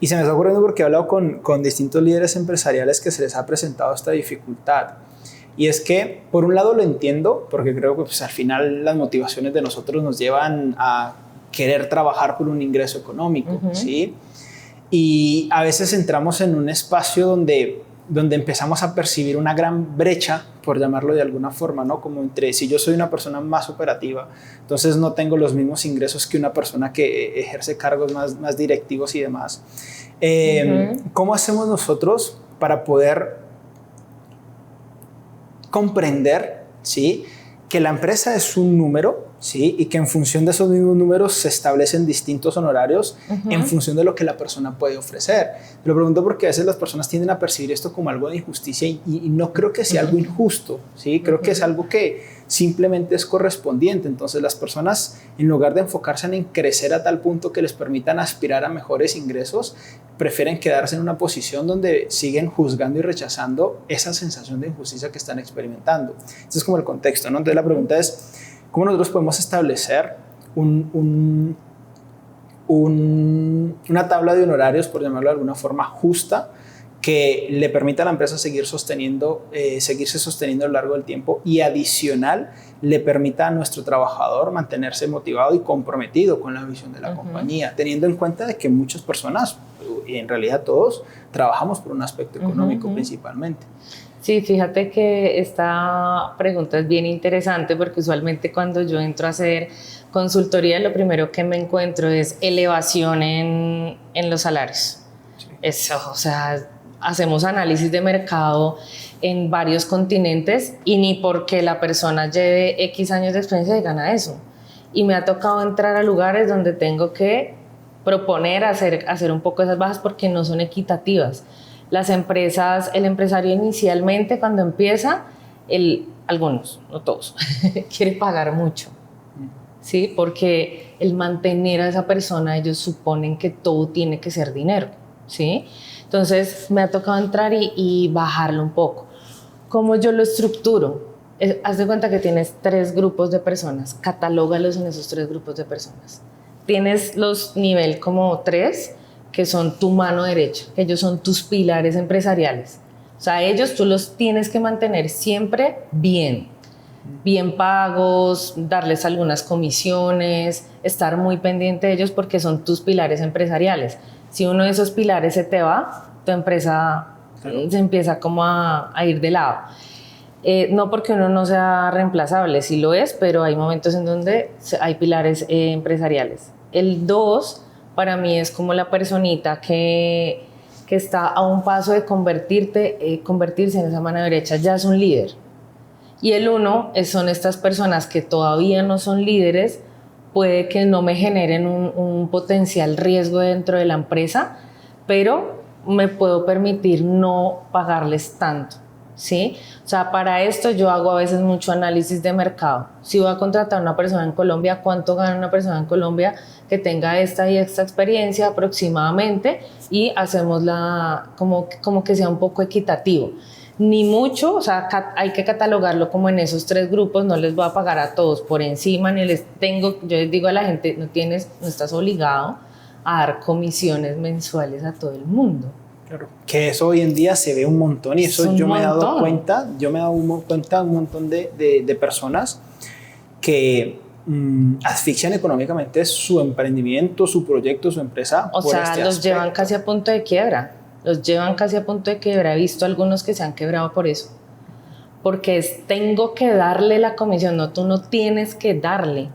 S1: Y se me está ocurriendo porque he hablado con distintos líderes empresariales que se les ha presentado esta dificultad. Y es que, por un lado, lo entiendo, porque creo que pues, al final las motivaciones de nosotros nos llevan a querer trabajar por un ingreso económico, ¿sí? Y a veces entramos en un espacio donde empezamos a percibir una gran brecha, por llamarlo de alguna forma, ¿no? Como entre, si yo soy una persona más operativa, entonces no tengo los mismos ingresos que una persona que ejerce cargos más directivos y demás. ¿Cómo hacemos nosotros para poder comprender, ¿sí?, que la empresa es un número, ¿sí?, y que en función de esos mismos números se establecen distintos honorarios en función de lo que la persona puede ofrecer? Te lo pregunto porque a veces las personas tienden a percibir esto como algo de injusticia y no creo que sea algo injusto, ¿sí? Creo que es algo que simplemente es correspondiente. Entonces las personas, en lugar de enfocarse en crecer a tal punto que les permitan aspirar a mejores ingresos, prefieren quedarse en una posición donde siguen juzgando y rechazando esa sensación de injusticia que están experimentando. Ese es como el contexto, ¿no? Entonces la pregunta es, ¿cómo nosotros podemos establecer una tabla de honorarios, por llamarlo de alguna forma, justa, que le permita a la empresa seguirse sosteniendo a lo largo del tiempo y adicional le permita a nuestro trabajador mantenerse motivado y comprometido con la visión de la compañía, teniendo en cuenta de que muchas personas, y en realidad todos, trabajamos por un aspecto económico principalmente?
S2: Sí, fíjate que esta pregunta es bien interesante porque usualmente cuando yo entro a hacer consultoría, lo primero que me encuentro es elevación en los salarios. Sí. Eso, o sea, hacemos análisis de mercado en varios continentes y ni porque la persona lleve X años de experiencia gana eso. Y me ha tocado entrar a lugares donde tengo que proponer hacer un poco esas bajas porque no son equitativas. Las empresas, el empresario inicialmente cuando empieza, algunos, no todos, quiere pagar mucho, ¿sí? Porque el mantener a esa persona, ellos suponen que todo tiene que ser dinero, ¿sí? Entonces me ha tocado entrar y bajarlo un poco. ¿Cómo yo lo estructuro? Haz de cuenta que tienes 3 grupos de personas, catalógalos en esos 3 grupos de personas. Tienes los nivel como 3, que son tu mano derecha, que ellos son tus pilares empresariales. O sea, ellos tú los tienes que mantener siempre bien pagos, darles algunas comisiones, estar muy pendiente de ellos porque son tus pilares empresariales. Si uno de esos pilares se te va, tu empresa se empieza como a ir de lado. No porque uno no sea reemplazable, sí lo es, pero hay momentos en donde hay pilares empresariales. El 2 para mí es como la personita que está a un paso de convertirse en esa mano derecha, ya es un líder. Y el 1 son estas personas que todavía no son líderes, puede que no me generen un potencial riesgo dentro de la empresa, pero me puedo permitir no pagarles tanto, ¿sí? O sea, para esto yo hago a veces mucho análisis de mercado. Si voy a contratar a una persona en Colombia, ¿cuánto gana una persona en Colombia que tenga esta y esta experiencia aproximadamente? Y hacemos como que sea un poco equitativo. Ni mucho, o sea, hay que catalogarlo como en esos 3 grupos, no les voy a pagar a todos por encima, yo les digo a la gente, no estás obligado a dar comisiones mensuales a todo el mundo.
S1: Claro, que eso hoy en día se ve un montón y eso yo me he dado cuenta un montón de personas que asfixian económicamente su emprendimiento, su proyecto, su empresa.
S2: O sea, los llevan casi a punto de quiebra. He visto algunos que se han quebrado por eso. Porque tengo que darle la comisión. No, tú no tienes que darle.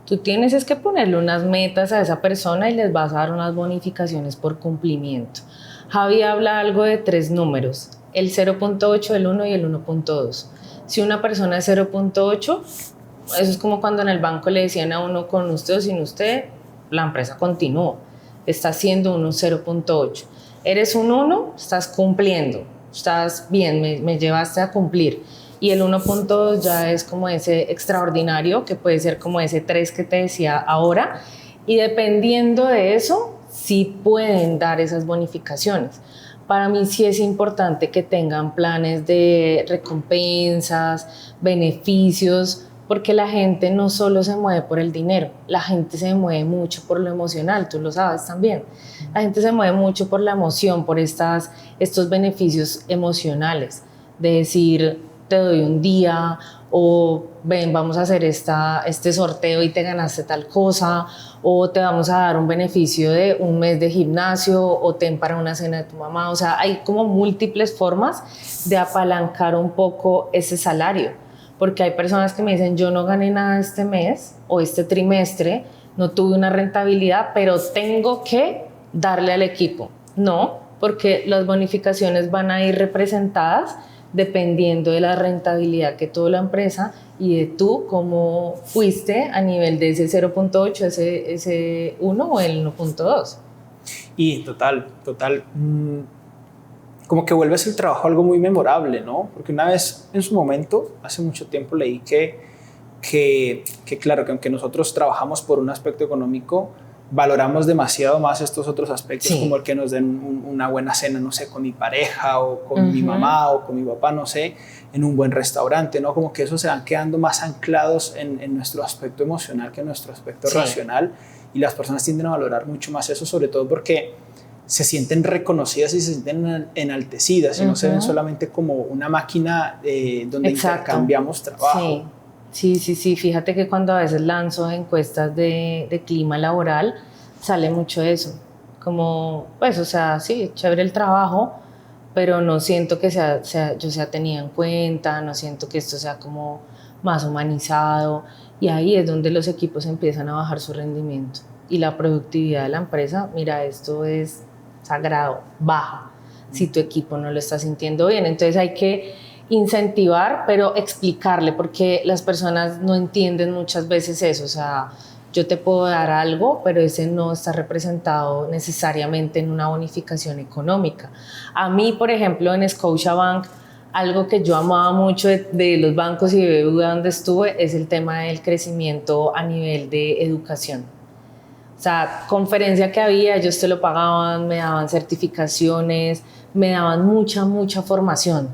S2: Tú tienes es que ponerle unas metas a esa persona y les vas a dar unas bonificaciones por cumplimiento. Javi habla algo de 3 números. El 0.8, el 1 y el 1.2. Si una persona es 0.8, eso es como cuando en el banco le decían a uno con usted o sin usted, la empresa continúa. Está haciendo un 0.8. Eres un 1, estás cumpliendo, estás bien, me llevaste a cumplir. Y el 1.2 ya es como ese extraordinario, que puede ser como ese 3 que te decía ahora. Y dependiendo de eso, sí pueden dar esas bonificaciones. Para mí sí es importante que tengan planes de recompensas, beneficios, porque la gente no solo se mueve por el dinero, la gente se mueve mucho por lo emocional, tú lo sabes también. La gente se mueve mucho por la emoción, por estos beneficios emocionales, de decir, te doy un día, o ven, vamos a hacer este sorteo y te ganaste tal cosa, o te vamos a dar un beneficio de un mes de gimnasio, o ten para una cena de tu mamá. O sea, hay como múltiples formas de apalancar un poco ese salario. Porque hay personas que me dicen, yo no gané nada este mes o este trimestre, no tuve una rentabilidad, pero tengo que darle al equipo. No, porque las bonificaciones van a ir representadas dependiendo de la rentabilidad que tuvo la empresa y de tú cómo fuiste a nivel de ese 0.8, ese 1 o el 1.2.
S1: Y total, como que vuelves el trabajo algo muy memorable, ¿no? Porque una vez en su momento, hace mucho tiempo, leí que claro, que aunque nosotros trabajamos por un aspecto económico, valoramos demasiado más estos otros aspectos, sí, como el que nos den una buena cena, no sé, con mi pareja o con mi mamá o con mi papá, no sé, en un buen restaurante, ¿no? Como que eso se van quedando más anclados en nuestro aspecto emocional que en nuestro aspecto, sí, racional, y las personas tienden a valorar mucho más eso, sobre todo porque se sienten reconocidas y se sienten enaltecidas y no se ven solamente como una máquina donde, exacto, intercambiamos trabajo.
S2: Sí, fíjate que cuando a veces lanzo encuestas de clima laboral, sale mucho eso, como, pues, o sea, sí, chévere el trabajo, pero no siento que yo sea tenida en cuenta, no siento que esto sea como más humanizado, y ahí es donde los equipos empiezan a bajar su rendimiento y la productividad de la empresa. Mira, esto es sagrado, baja si tu equipo no lo está sintiendo bien. Entonces hay que incentivar, pero explicarle, porque las personas no entienden muchas veces eso. O sea, yo te puedo dar algo, pero ese no está representado necesariamente en una bonificación económica. A mí, por ejemplo, en Scotiabank, algo que yo amaba mucho de los bancos y de BBVA donde estuve es el tema del crecimiento a nivel de educación. O sea, conferencia que había, ellos te lo pagaban, me daban certificaciones, me daban mucha formación.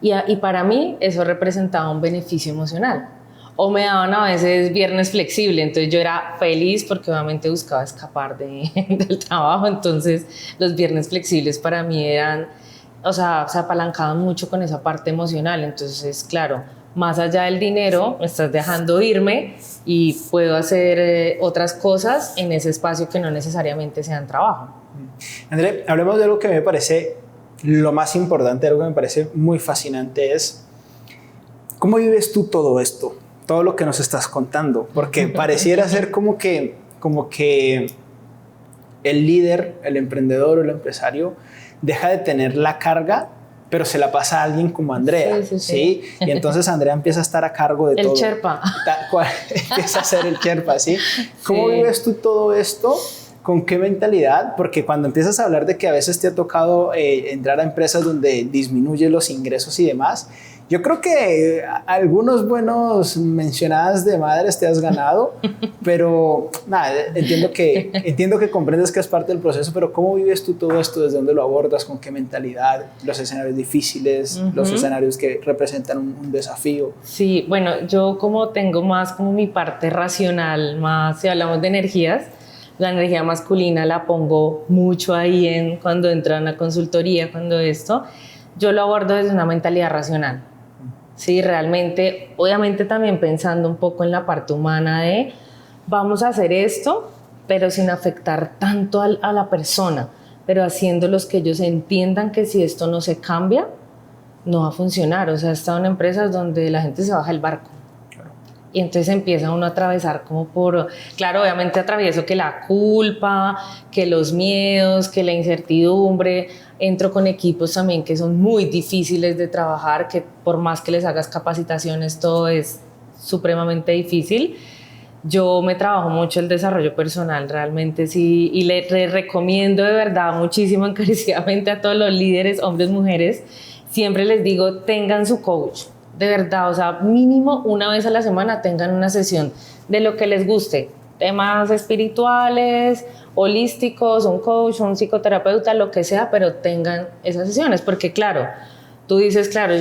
S2: Y para mí eso representaba un beneficio emocional. O me daban a veces viernes flexible, entonces yo era feliz porque obviamente buscaba escapar del trabajo, entonces los viernes flexibles para mí eran, o sea, se apalancaban mucho con esa parte emocional, entonces claro, más allá del dinero, me estás dejando irme y puedo hacer otras cosas en ese espacio que no necesariamente sean trabajo.
S1: André, hablemos de algo que me parece lo más importante, algo que me parece muy fascinante es ¿cómo vives tú todo esto? Todo lo que nos estás contando, porque pareciera ser como que el líder, el emprendedor o el empresario deja de tener la carga, pero se la pasa a alguien como Andrea, ¿sí? Y entonces Andrea empieza a estar a cargo de todo.
S2: El Sherpa.
S1: Tal cual, empieza a ser el Sherpa, ¿sí? ¿Cómo vives tú todo esto? ¿Con qué mentalidad? Porque cuando empiezas a hablar de que a veces te ha tocado entrar a empresas donde disminuye los ingresos y demás, yo creo que algunos buenos mencionadas de madres te has ganado, pero nada, entiendo que comprendes que es parte del proceso, pero ¿cómo vives tú todo esto? ¿Desde dónde lo abordas? ¿Con qué mentalidad? ¿Los escenarios difíciles? ¿Los escenarios que representan un desafío?
S2: Sí, bueno, yo como tengo más como mi parte racional, más si hablamos de energías, la energía masculina la pongo mucho ahí cuando entro a una consultoría, cuando esto, yo lo abordo desde una mentalidad racional. Sí, realmente, obviamente también pensando un poco en la parte humana de vamos a hacer esto, pero sin afectar tanto a la persona, pero haciéndolos que ellos entiendan que si esto no se cambia, no va a funcionar. O sea, he estado en empresas donde la gente se baja el barco. Y entonces empieza uno a atravesar como claro, obviamente atravieso que la culpa, que los miedos, que la incertidumbre. Entro con equipos también que son muy difíciles de trabajar, que por más que les hagas capacitaciones, todo es supremamente difícil. Yo me trabajo mucho el desarrollo personal, realmente sí, y le recomiendo de verdad muchísimo, encarecidamente a todos los líderes, hombres, mujeres, siempre les digo, tengan su coach. De verdad, o sea, mínimo una vez a la semana tengan una sesión de lo que les guste, temas espirituales, holísticos, un coach, un psicoterapeuta, lo que sea, pero tengan esas sesiones, porque claro, tú dices, claro,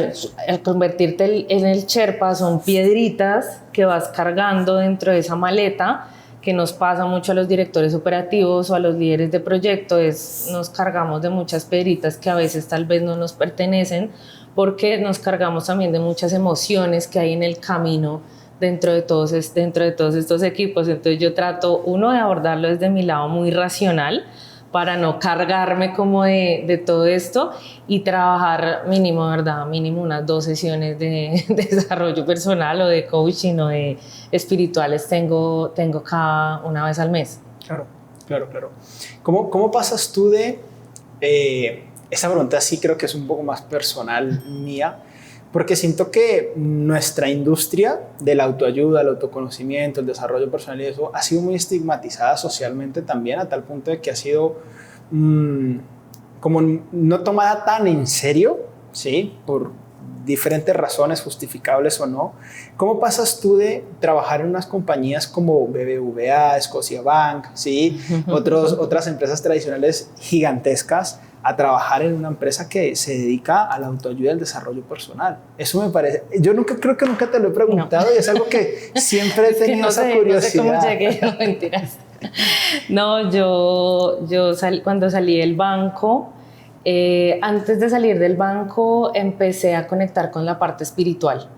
S2: al convertirte en el Sherpa son piedritas que vas cargando dentro de esa maleta, que nos pasa mucho a los directores operativos o a los líderes de proyecto, nos cargamos de muchas piedritas que a veces tal vez no nos pertenecen, porque nos cargamos también de muchas emociones que hay en el camino dentro de todos estos equipos. Entonces yo trato, uno, de abordarlo desde mi lado muy racional para no cargarme como de todo esto y trabajar mínimo, ¿verdad? Mínimo unas 2 sesiones de desarrollo personal o de coaching o de espirituales tengo cada una vez al mes.
S1: Claro. ¿Cómo pasas tú de... esa pregunta sí creo que es un poco más personal mía, porque siento que nuestra industria de la autoayuda, el autoconocimiento, el desarrollo personal y eso ha sido muy estigmatizada socialmente también, a tal punto de que ha sido como no tomada tan en serio, ¿sí? Por diferentes razones, justificables o no. ¿Cómo pasas tú de trabajar en unas compañías como BBVA, Scotiabank, ¿sí? Otras empresas tradicionales gigantescas, a trabajar en una empresa que se dedica a la autoayuda y al desarrollo personal? Eso me parece... Yo creo que nunca te lo he preguntado, no. Y es algo que siempre he tenido esa curiosidad.
S2: No sé cómo llegué, no, mentiras. No, cuando salí del banco, antes de salir del banco empecé a conectar con la parte espiritual.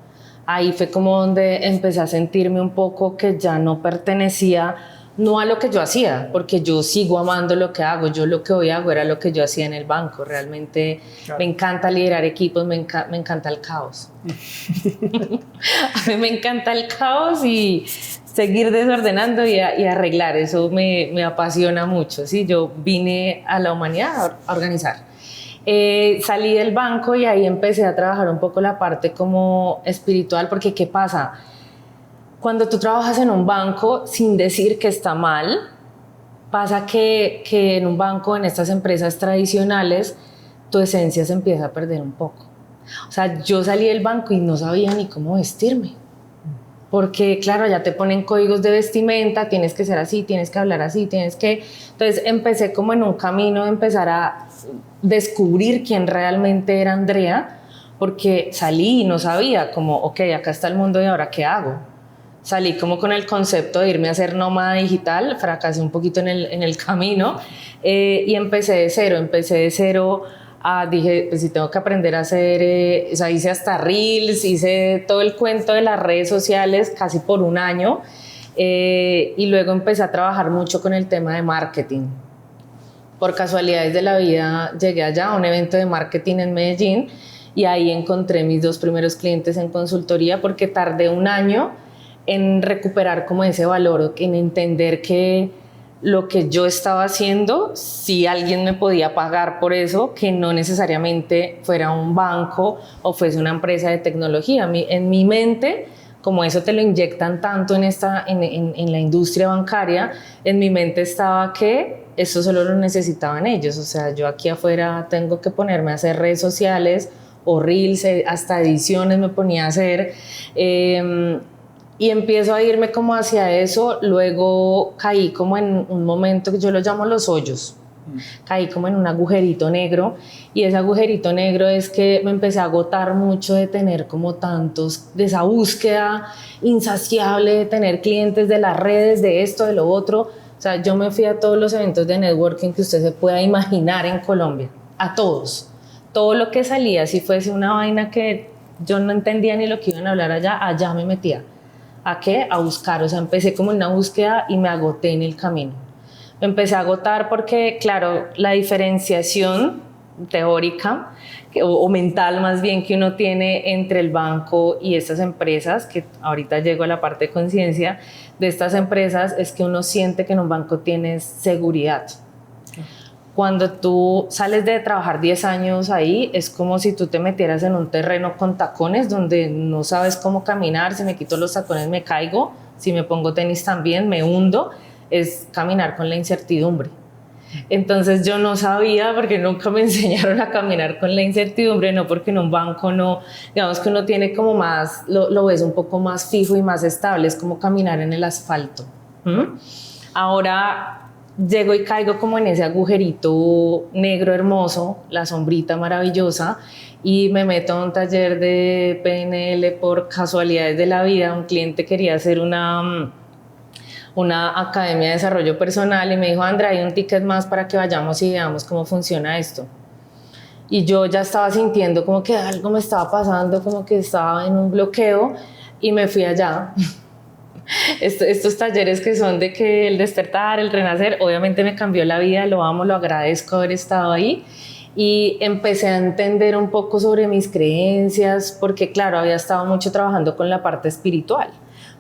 S2: Ahí fue como donde empecé a sentirme un poco que ya no pertenecía, no a lo que yo hacía, porque yo sigo amando lo que hago. Yo lo que hoy hago era lo que yo hacía en el banco. Realmente claro. Me encanta liderar equipos, me encanta el caos. A mí me encanta el caos y seguir desordenando y arreglar. Eso me apasiona mucho, ¿sí? Yo vine a la humanidad a organizar. Salí del banco y ahí empecé a trabajar un poco la parte como espiritual, porque ¿qué pasa? Cuando tú trabajas en un banco, sin decir que está mal, pasa que en un banco, en estas empresas tradicionales, tu esencia se empieza a perder un poco. O sea, yo salí del banco y no sabía ni cómo vestirme. Porque, claro, ya te ponen códigos de vestimenta, tienes que ser así, tienes que hablar así, Entonces empecé como en un camino de empezar a descubrir quién realmente era Andrea, porque salí y no sabía como, ok, acá está el mundo y ahora ¿qué hago? Salí como con el concepto de irme a hacer nómada digital, fracasé un poquito en el camino y empecé de cero. Dije, pues si tengo que aprender a hacer, o sea, hice hasta Reels, hice todo el cuento de las redes sociales casi por un año y luego empecé a trabajar mucho con el tema de marketing. Por casualidades de la vida llegué allá a un evento de marketing en Medellín y ahí encontré mis 2 primeros clientes en consultoría porque tardé un año en recuperar como ese valor, en entender que lo que yo estaba haciendo, si alguien me podía pagar por eso, que no necesariamente fuera un banco o fuese una empresa de tecnología. En mi mente, como eso te lo inyectan tanto en la industria bancaria, en mi mente estaba que eso solo lo necesitaban ellos. O sea, yo aquí afuera tengo que ponerme a hacer redes sociales o reels, hasta ediciones me ponía a hacer. Y empiezo a irme como hacia eso, luego caí como en un momento que yo lo llamo los hoyos, caí como en un agujerito negro y ese agujerito negro es que me empecé a agotar mucho de tener como tantos, de esa búsqueda insaciable de tener clientes de las redes, de esto, de lo otro. O sea, yo me fui a todos los eventos de networking que usted se pueda imaginar en Colombia, a todos. Todo lo que salía, si fuese una vaina que yo no entendía ni lo que iban a hablar allá me metía. ¿A qué? A buscar, o sea, empecé como en una búsqueda y me agoté en el camino. Me empecé a agotar porque, claro, la diferenciación teórica o mental más bien que uno tiene entre el banco y estas empresas, que ahorita llego a la parte de conciencia de estas empresas, es que uno siente que en un banco tienes seguridad. Cuando tú sales de trabajar 10 años ahí, es como si tú te metieras en un terreno con tacones donde no sabes cómo caminar. Si me quito los tacones me caigo, si me pongo tenis también me hundo. Es caminar con la incertidumbre. Entonces yo no sabía, porque nunca me enseñaron a caminar con la incertidumbre, no porque en un banco no, digamos que uno tiene como más, lo ves un poco más fijo y más estable, es como caminar en el asfalto. Ahora llego y caigo como en ese agujerito negro hermoso, la sombrita maravillosa, y me meto a un taller de PNL por casualidades de la vida. Un cliente quería hacer una academia de desarrollo personal y me dijo, Andrea, hay un ticket más para que vayamos y veamos cómo funciona esto. Y yo ya estaba sintiendo como que algo me estaba pasando, como que estaba en un bloqueo y me fui allá. Estos talleres que son de que el despertar, el renacer, obviamente me cambió la vida, lo amo, lo agradezco haber estado ahí y empecé a entender un poco sobre mis creencias, porque claro, había estado mucho trabajando con la parte espiritual,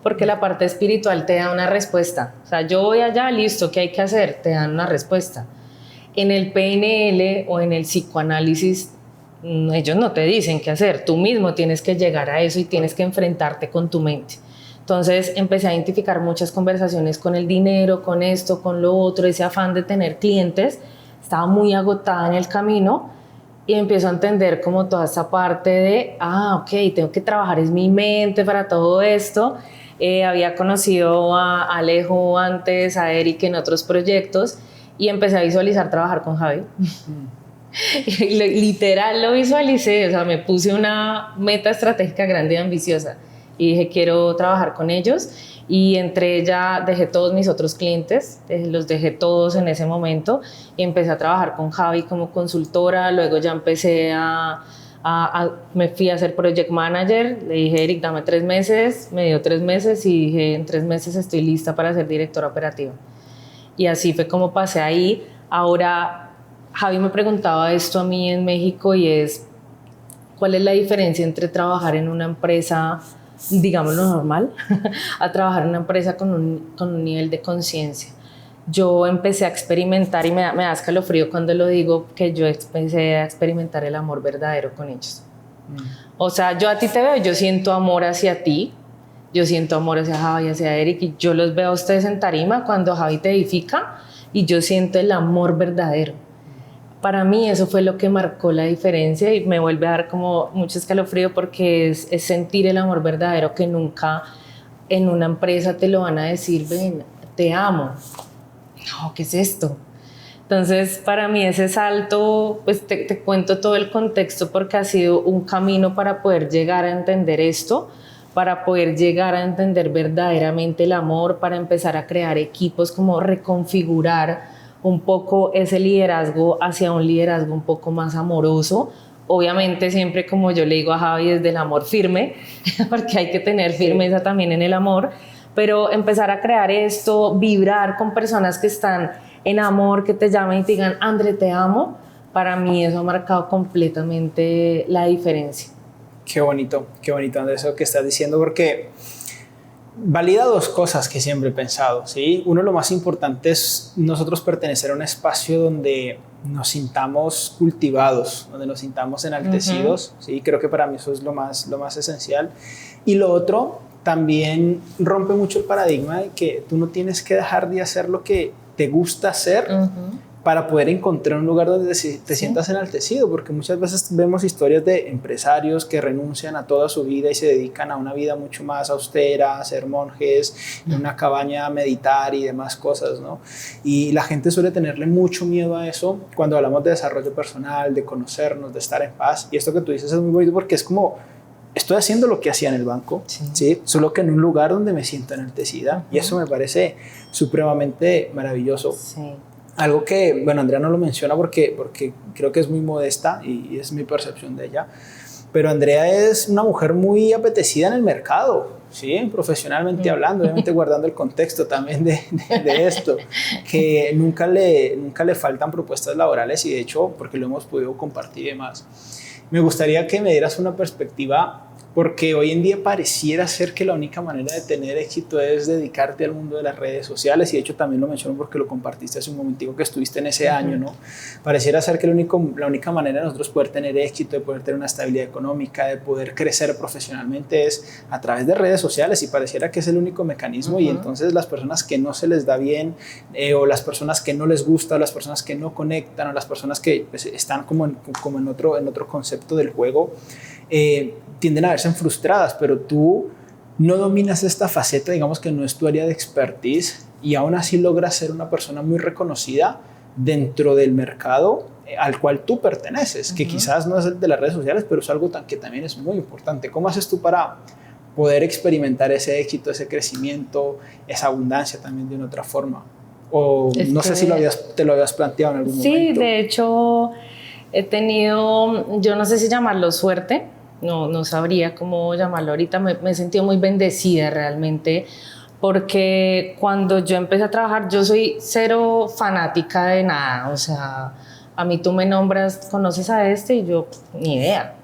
S2: porque la parte espiritual te da una respuesta. O sea, yo voy allá, listo, ¿qué hay que hacer? Te dan una respuesta. En el PNL o en el psicoanálisis, ellos no te dicen qué hacer, tú mismo tienes que llegar a eso y tienes que enfrentarte con tu mente. Entonces empecé a identificar muchas conversaciones con el dinero, con esto, con lo otro, ese afán de tener clientes. Estaba muy agotada en el camino y empiezo a entender como toda esta parte de, ok, tengo que trabajar es mi mente para todo esto. Había conocido a Alejo antes, a Eric en otros proyectos y empecé a visualizar trabajar con Javi. Literal lo visualicé, o sea, me puse una meta estratégica grande y ambiciosa y dije, quiero trabajar con ellos, y entre ella dejé todos mis otros clientes, los dejé todos en ese momento y empecé a trabajar con Javi como consultora. Luego ya empecé me fui a ser project manager, le dije, Eric, dame 3 meses, me dio 3 meses y dije, en 3 meses estoy lista para ser directora operativa. Y así fue como pasé ahí. Ahora, Javi me preguntaba esto a mí en México y es, ¿cuál es la diferencia entre trabajar en una empresa, digámoslo normal, a trabajar en una empresa con un nivel de conciencia? Yo empecé a experimentar, y me da escalofrío cuando lo digo, que yo empecé a experimentar el amor verdadero con ellos. O sea, yo a ti te veo, yo siento amor hacia ti, yo siento amor hacia Javi, hacia Eric, y yo los veo a ustedes en tarima cuando Javi te edifica y yo siento el amor verdadero. Para mí eso fue lo que marcó la diferencia y me vuelve a dar como mucho escalofrío, porque es sentir el amor verdadero que nunca en una empresa te lo van a decir, ven, te amo. No, ¿qué es esto? Entonces, para mí ese salto, pues te cuento todo el contexto porque ha sido un camino para poder llegar a entender esto, para poder llegar a entender verdaderamente el amor, para empezar a crear equipos, como reconfigurar un poco ese liderazgo hacia un liderazgo un poco más amoroso. Obviamente siempre, como yo le digo a Javi, desde el amor firme, porque hay que tener firmeza también en el amor, pero empezar a crear esto, vibrar con personas que están en amor, que te llamen y te digan, André, te amo, para mí eso ha marcado completamente la diferencia.
S1: Qué bonito, Andrés, eso que estás diciendo, porque valida dos cosas que siempre he pensado, ¿sí? Uno, lo más importante es nosotros pertenecer a un espacio donde nos sintamos cultivados, donde nos sintamos enaltecidos, ¿sí? Creo que para mí eso es lo más esencial. Y lo otro, también rompe mucho el paradigma de que tú no tienes que dejar de hacer lo que te gusta hacer para poder encontrar un lugar donde te sientas enaltecido, porque muchas veces vemos historias de empresarios que renuncian a toda su vida y se dedican a una vida mucho más austera, a ser monjes, en una cabaña a meditar y demás cosas, ¿no? Y la gente suele tenerle mucho miedo a eso cuando hablamos de desarrollo personal, de conocernos, de estar en paz. Y esto que tú dices es muy bonito porque es como, estoy haciendo lo que hacía en el banco, ¿sí? Solo que en un lugar donde me siento enaltecida, y eso me parece supremamente maravilloso.
S2: Sí.
S1: Algo que, bueno, Andrea no lo menciona porque creo que es muy modesta y es mi percepción de ella, pero Andrea es una mujer muy apetecida en el mercado, ¿sí? Profesionalmente hablando, obviamente guardando el contexto también de esto, que nunca le faltan propuestas laborales y de hecho, porque lo hemos podido compartir y demás. Me gustaría que me dieras una perspectiva, porque hoy en día pareciera ser que la única manera de tener éxito es dedicarte al mundo de las redes sociales, y de hecho también lo menciono porque lo compartiste hace un momentico que estuviste en ese año, ¿no? Pareciera ser que la única manera de nosotros poder tener éxito, de poder tener una estabilidad económica, de poder crecer profesionalmente es a través de redes sociales, y pareciera que es el único mecanismo. Y entonces las personas que no se les da bien, o las personas que no les gusta, o las personas que no conectan, o las personas que pues, están como en otro concepto del juego, tienden a verse frustradas, pero tú no dominas esta faceta, digamos que no es tu área de expertise, y aún así logras ser una persona muy reconocida dentro del mercado al cual tú perteneces, que quizás no es el de las redes sociales, pero es algo que también es muy importante. ¿Cómo haces tú para poder experimentar ese éxito, ese crecimiento, esa abundancia también de una otra forma? O no sé si te lo habías planteado en algún momento.
S2: Sí, de hecho he tenido, yo no sé si llamarlo suerte, no sabría cómo llamarlo ahorita, me he sentido muy bendecida realmente, porque cuando yo empecé a trabajar, yo soy cero fanática de nada, o sea, a mí tú me nombras, ¿conoces a este? Y yo, ni idea.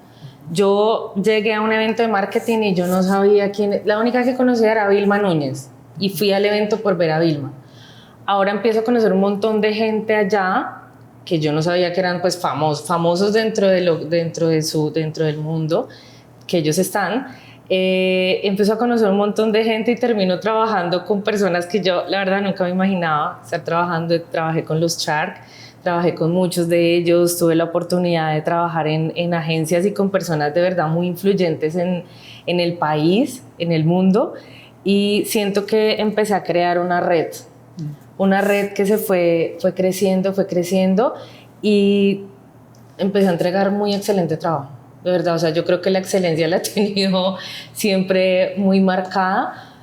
S2: Yo llegué a un evento de marketing y yo no sabía quién, la única que conocía era Vilma Núñez, y fui al evento por ver a Vilma. Ahora empiezo a conocer un montón de gente allá, que yo no sabía que eran pues famosos dentro del mundo que ellos están. Empiezo a conocer un montón de gente y termino trabajando con personas que yo la verdad nunca me imaginaba estar trabajando. Trabajé con los Shark, trabajé con muchos de ellos, tuve la oportunidad de trabajar en agencias y con personas de verdad muy influyentes en el país, en el mundo, y siento que empecé a crear una red que se fue creciendo y empecé a entregar muy excelente trabajo, de verdad. O sea, yo creo que la excelencia la he tenido siempre muy marcada.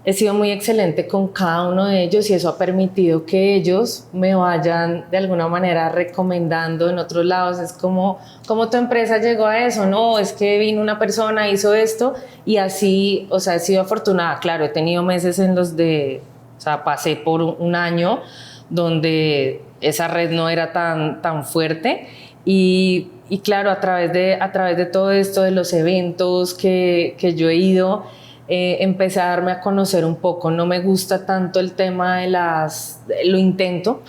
S2: He sido muy excelente con cada uno de ellos y eso ha permitido que ellos me vayan de alguna manera recomendando en otros lados. Es como tu empresa llegó a eso, no, es que vino una persona, hizo esto, y así, o sea, he sido afortunada. Claro, he tenido meses en los o sea, pasé por un año donde esa red no era tan fuerte, y claro, a través de todo esto, de los eventos que yo he ido, empecé a darme a conocer un poco. No me gusta tanto el tema lo intento,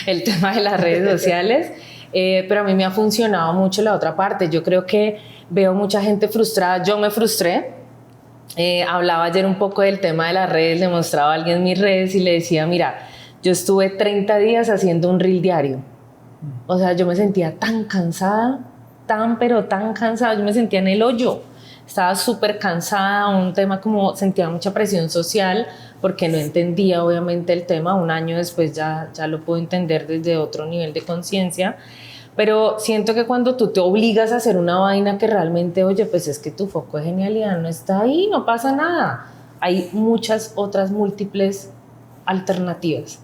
S2: el tema de las redes sociales, pero a mí me ha funcionado mucho la otra parte. Yo creo que veo mucha gente frustrada, yo me frustré. Hablaba ayer un poco del tema de las redes, le mostraba a alguien mis redes y le decía, mira, yo estuve 30 días haciendo un reel diario. O sea, yo me sentía tan cansada, pero tan cansada, yo me sentía en el hoyo. estaba súper cansada, un tema como sentía mucha presión social porque no entendía obviamente el tema. Un año después ya lo puedo entender desde otro nivel de conciencia. Pero siento que cuando tú te obligas a hacer una vaina que realmente, oye, pues es que tu foco de genialidad no está ahí, no pasa nada. Hay muchas otras múltiples alternativas.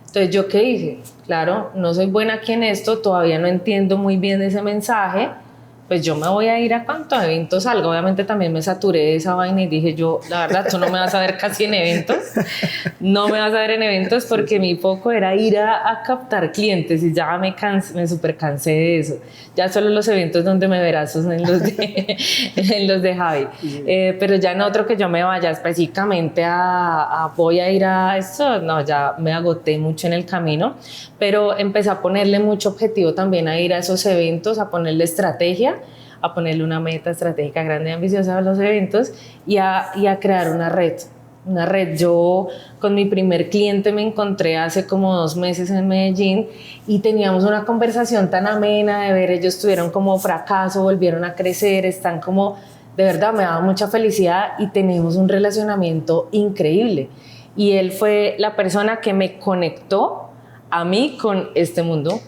S2: Entonces, ¿yo qué dije? Claro, no soy buena aquí en esto, todavía no entiendo muy bien ese mensaje, pues yo me voy a ir a cuantos eventos salga. Obviamente también me saturé de esa vaina y dije yo, la verdad, tú no me vas a ver casi en eventos, no me vas a ver en eventos porque mi foco era ir a captar clientes y ya me super cansé de eso. Ya solo los eventos donde me verás son en los de Javi. Pero ya en otro que yo me vaya específicamente voy a ir a esto, no, ya me agoté mucho en el camino, pero empecé a ponerle mucho objetivo también a ir a esos eventos, a ponerle estrategia, a ponerle una meta estratégica grande y ambiciosa a los eventos y a crear una red. Una red. Yo con mi primer cliente me encontré hace como 2 meses en Medellín y teníamos una conversación tan amena de ver, ellos tuvieron como fracaso, volvieron a crecer, están como, de verdad me daba mucha felicidad y tenemos un relacionamiento increíble. Y él fue la persona que me conectó a mí con este mundo.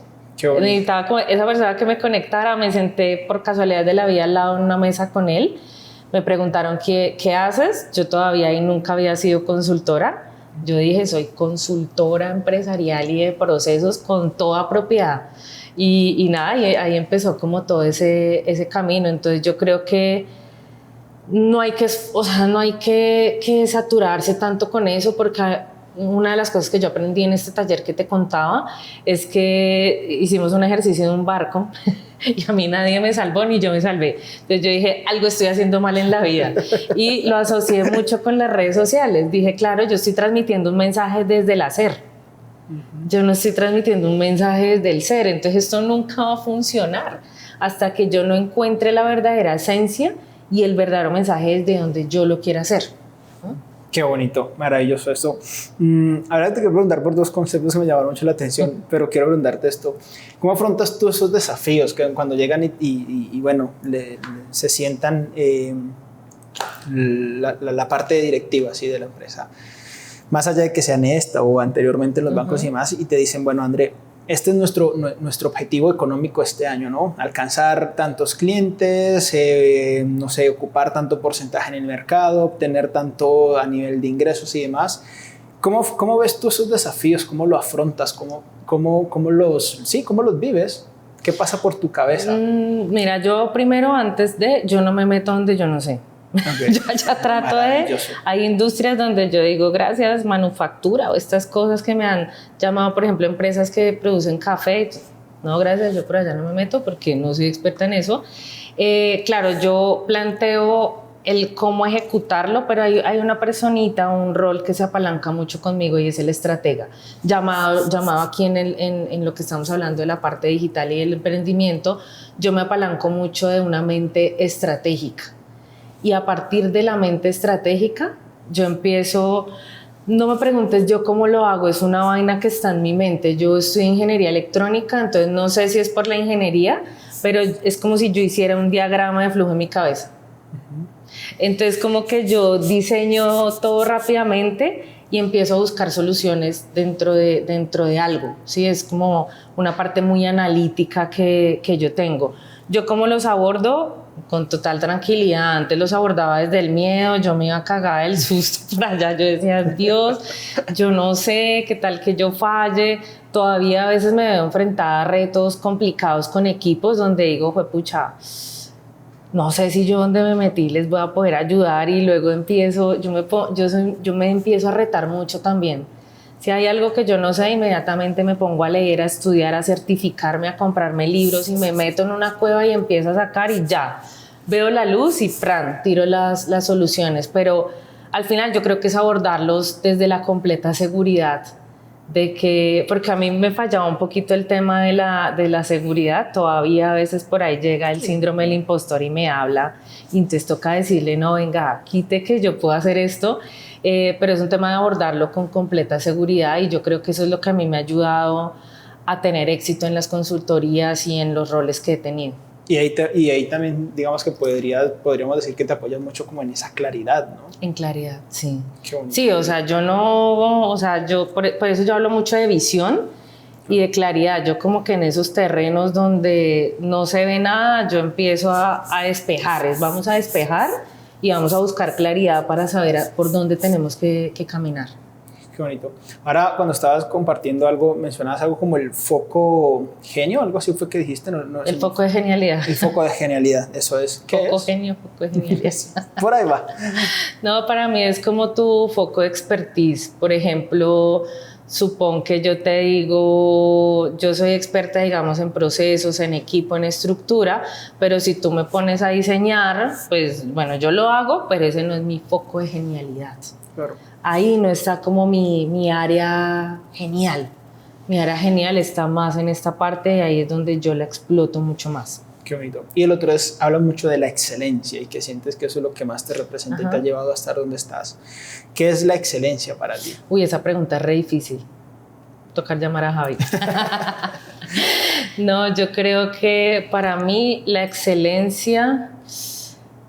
S2: Necesitaba como esa persona que me conectara. Me senté por casualidad de la vida al lado en una mesa con él. Me preguntaron ¿qué haces? Yo todavía ahí nunca había sido consultora. Yo dije, soy consultora empresarial y de procesos con toda propiedad. Y nada, y ahí empezó como todo ese camino. Entonces yo creo que no hay que saturarse tanto con eso, porque una de las cosas que yo aprendí en este taller que te contaba es que hicimos un ejercicio en un barco y a mí nadie me salvó ni yo me salvé. Entonces yo dije, algo estoy haciendo mal en la vida, y lo asocié mucho con las redes sociales. Dije, claro, yo estoy transmitiendo un mensaje desde el hacer, yo no estoy transmitiendo un mensaje desde el ser. Entonces esto nunca va a funcionar hasta que yo no encuentre la verdadera esencia y el verdadero mensaje desde donde yo lo quiera hacer.
S1: Qué bonito, maravilloso esto. Ahora te quiero preguntar por 2 conceptos que me llamaron mucho la atención, pero quiero preguntarte esto. ¿Cómo afrontas tú esos desafíos que cuando llegan y bueno, se sientan la parte directiva así, de la empresa? Más allá de que sean esta o anteriormente en los bancos y más, y te dicen, bueno, André, este es nuestro objetivo económico este año, ¿no? Alcanzar tantos clientes, no sé, ocupar tanto porcentaje en el mercado, obtener tanto a nivel de ingresos y demás. ¿Cómo ves tú esos desafíos? ¿Cómo lo afrontas? ¿Cómo los vives? ¿Qué pasa por tu cabeza?
S2: Mira, yo primero, yo no me meto donde yo no sé. Okay. Yo ya trato hay industrias donde yo digo gracias manufactura o estas cosas que me han llamado, por ejemplo, empresas que producen café. No, gracias, yo por allá no me meto porque no soy experta en eso. Claro, yo planteo el cómo ejecutarlo, pero hay una personita, un rol que se apalanca mucho conmigo y es el estratega, llamado aquí en lo que estamos hablando de la parte digital y el emprendimiento. Yo me apalanco mucho de una mente estratégica. Y a partir de la mente estratégica, yo empiezo, no me preguntes yo cómo lo hago, es una vaina que está en mi mente. Yo estudié ingeniería electrónica, entonces no sé si es por la ingeniería, pero es como si yo hiciera un diagrama de flujo en mi cabeza. Entonces como que yo diseño todo rápidamente y empiezo a buscar soluciones dentro de algo, ¿sí? Es como una parte muy analítica que yo tengo. Yo cómo los abordo, con total tranquilidad. Antes los abordaba desde el miedo, yo me iba a cagar del susto por allá, yo decía, Dios, yo no sé, qué tal que yo falle. Todavía a veces me veo enfrentada a retos complicados con equipos donde digo, juepucha, no sé si yo donde me metí les voy a poder ayudar, y luego yo me empiezo a retar mucho también. Si hay algo que yo no sé, inmediatamente me pongo a leer, a estudiar, a certificarme, a comprarme libros y me meto en una cueva y empiezo a sacar y ya, veo la luz y tiro las soluciones. Pero al final yo creo que es abordarlos desde la completa seguridad porque a mí me fallaba un poquito el tema de la seguridad. Todavía a veces por ahí llega el síndrome del impostor y me habla, y entonces toca decirle, no, venga, quite que yo puedo hacer esto. Pero es un tema de abordarlo con completa seguridad, y yo creo que eso es lo que a mí me ha ayudado a tener éxito en las consultorías y en los roles que he tenido.
S1: Y ahí también, digamos que podríamos decir que te apoyas mucho como en esa claridad, ¿no?
S2: En claridad, sí.
S1: Qué bonito.
S2: Sí, o sea, yo no, o sea, por eso yo hablo mucho de visión y de claridad. Yo como que en esos terrenos donde no se ve nada, yo empiezo a despejar. Vamos a despejar y vamos a buscar claridad para saber por dónde tenemos que caminar.
S1: Qué bonito. Ahora, cuando estabas compartiendo algo, mencionabas algo como el foco genio, algo así fue que dijiste.
S2: El foco de genialidad.
S1: El foco de genialidad, eso es. ¿Qué
S2: foco
S1: es?
S2: Genio, foco de genialidad.
S1: Por ahí va.
S2: No, para mí es como tu foco de expertise. Por ejemplo, supón que yo te digo, yo soy experta, digamos, en procesos, en equipo, en estructura, pero si tú me pones a diseñar, pues bueno, yo lo hago, pero ese no es mi foco de genialidad.
S1: Claro.
S2: Ahí no está como mi área genial. Mi área genial está más en esta parte y ahí es donde yo la exploto mucho más.
S1: Qué bonito. Y el otro es, habla mucho de la excelencia y que sientes que eso es lo que más te representa y te ha llevado a estar donde estás. ¿Qué es la excelencia para ti?
S2: Uy, esa pregunta es re difícil. Tocar llamar a Javi. No, yo creo que para mí la excelencia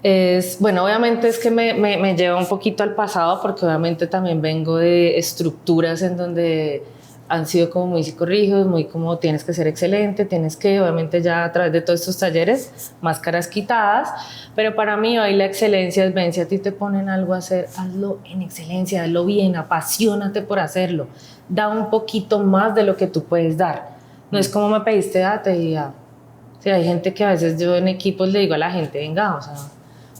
S2: es, bueno, obviamente es que me lleva un poquito al pasado porque obviamente también vengo de estructuras en donde han sido como muy psicorrígidos, muy como tienes que ser excelente, tienes que, obviamente ya a través de todos estos talleres, máscaras quitadas, pero para mí hoy la excelencia es, ven, si a ti te ponen algo a hacer, hazlo en excelencia, hazlo bien, apasionate por hacerlo, da un poquito más de lo que tú puedes dar. No es como me pediste, date y ya. O sea, hay gente que a veces yo en equipos le digo a la gente, venga, o sea,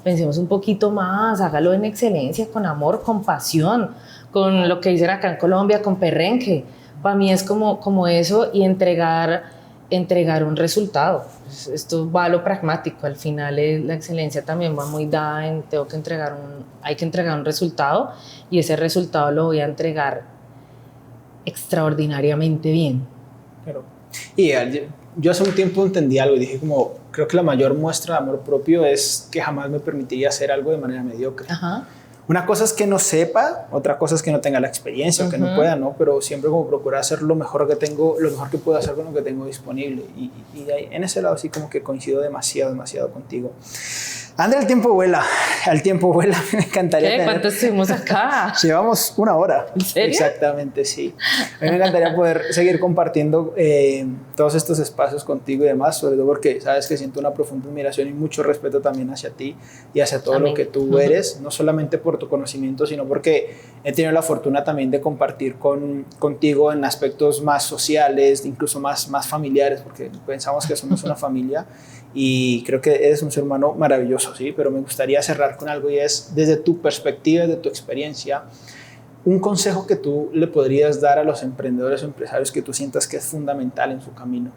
S2: pensemos un poquito más, hágalo en excelencia, con amor, con pasión, con lo que dicen acá en Colombia, con perrenque. Para mí es como eso y entregar un resultado. Esto va a lo pragmático, al final la excelencia también va muy dada en hay que entregar un resultado y ese resultado lo voy a entregar extraordinariamente bien.
S1: Claro. Y yo hace un tiempo entendí algo y dije como, creo que la mayor muestra de amor propio es que jamás me permitiría hacer algo de manera mediocre.
S2: Ajá.
S1: Una cosa es que no sepa, otra cosa es que no tenga la experiencia o que no pueda, ¿no? Pero siempre como procurar hacer lo mejor que tengo, lo mejor que puedo hacer con lo que tengo disponible. Y ahí, en ese lado sí como que coincido demasiado contigo. André, el tiempo vuela, me encantaría.
S2: ¿Qué? ¿Cuánto estuvimos acá?
S1: Llevamos 1 hora.
S2: ¿En serio?
S1: Exactamente, sí. A mí me encantaría poder seguir compartiendo todos estos espacios contigo y demás, sobre todo porque sabes que siento una profunda admiración y mucho respeto también hacia ti y hacia todo lo que tú eres, no solamente por tu conocimiento, sino porque he tenido la fortuna también de compartir contigo en aspectos más sociales, incluso más familiares, porque pensamos que somos una familia. Y creo que eres un ser humano maravilloso, ¿sí? Pero me gustaría cerrar con algo y es, desde tu perspectiva, desde tu experiencia, un consejo que tú le podrías dar a los emprendedores o empresarios que tú sientas que es fundamental en su camino.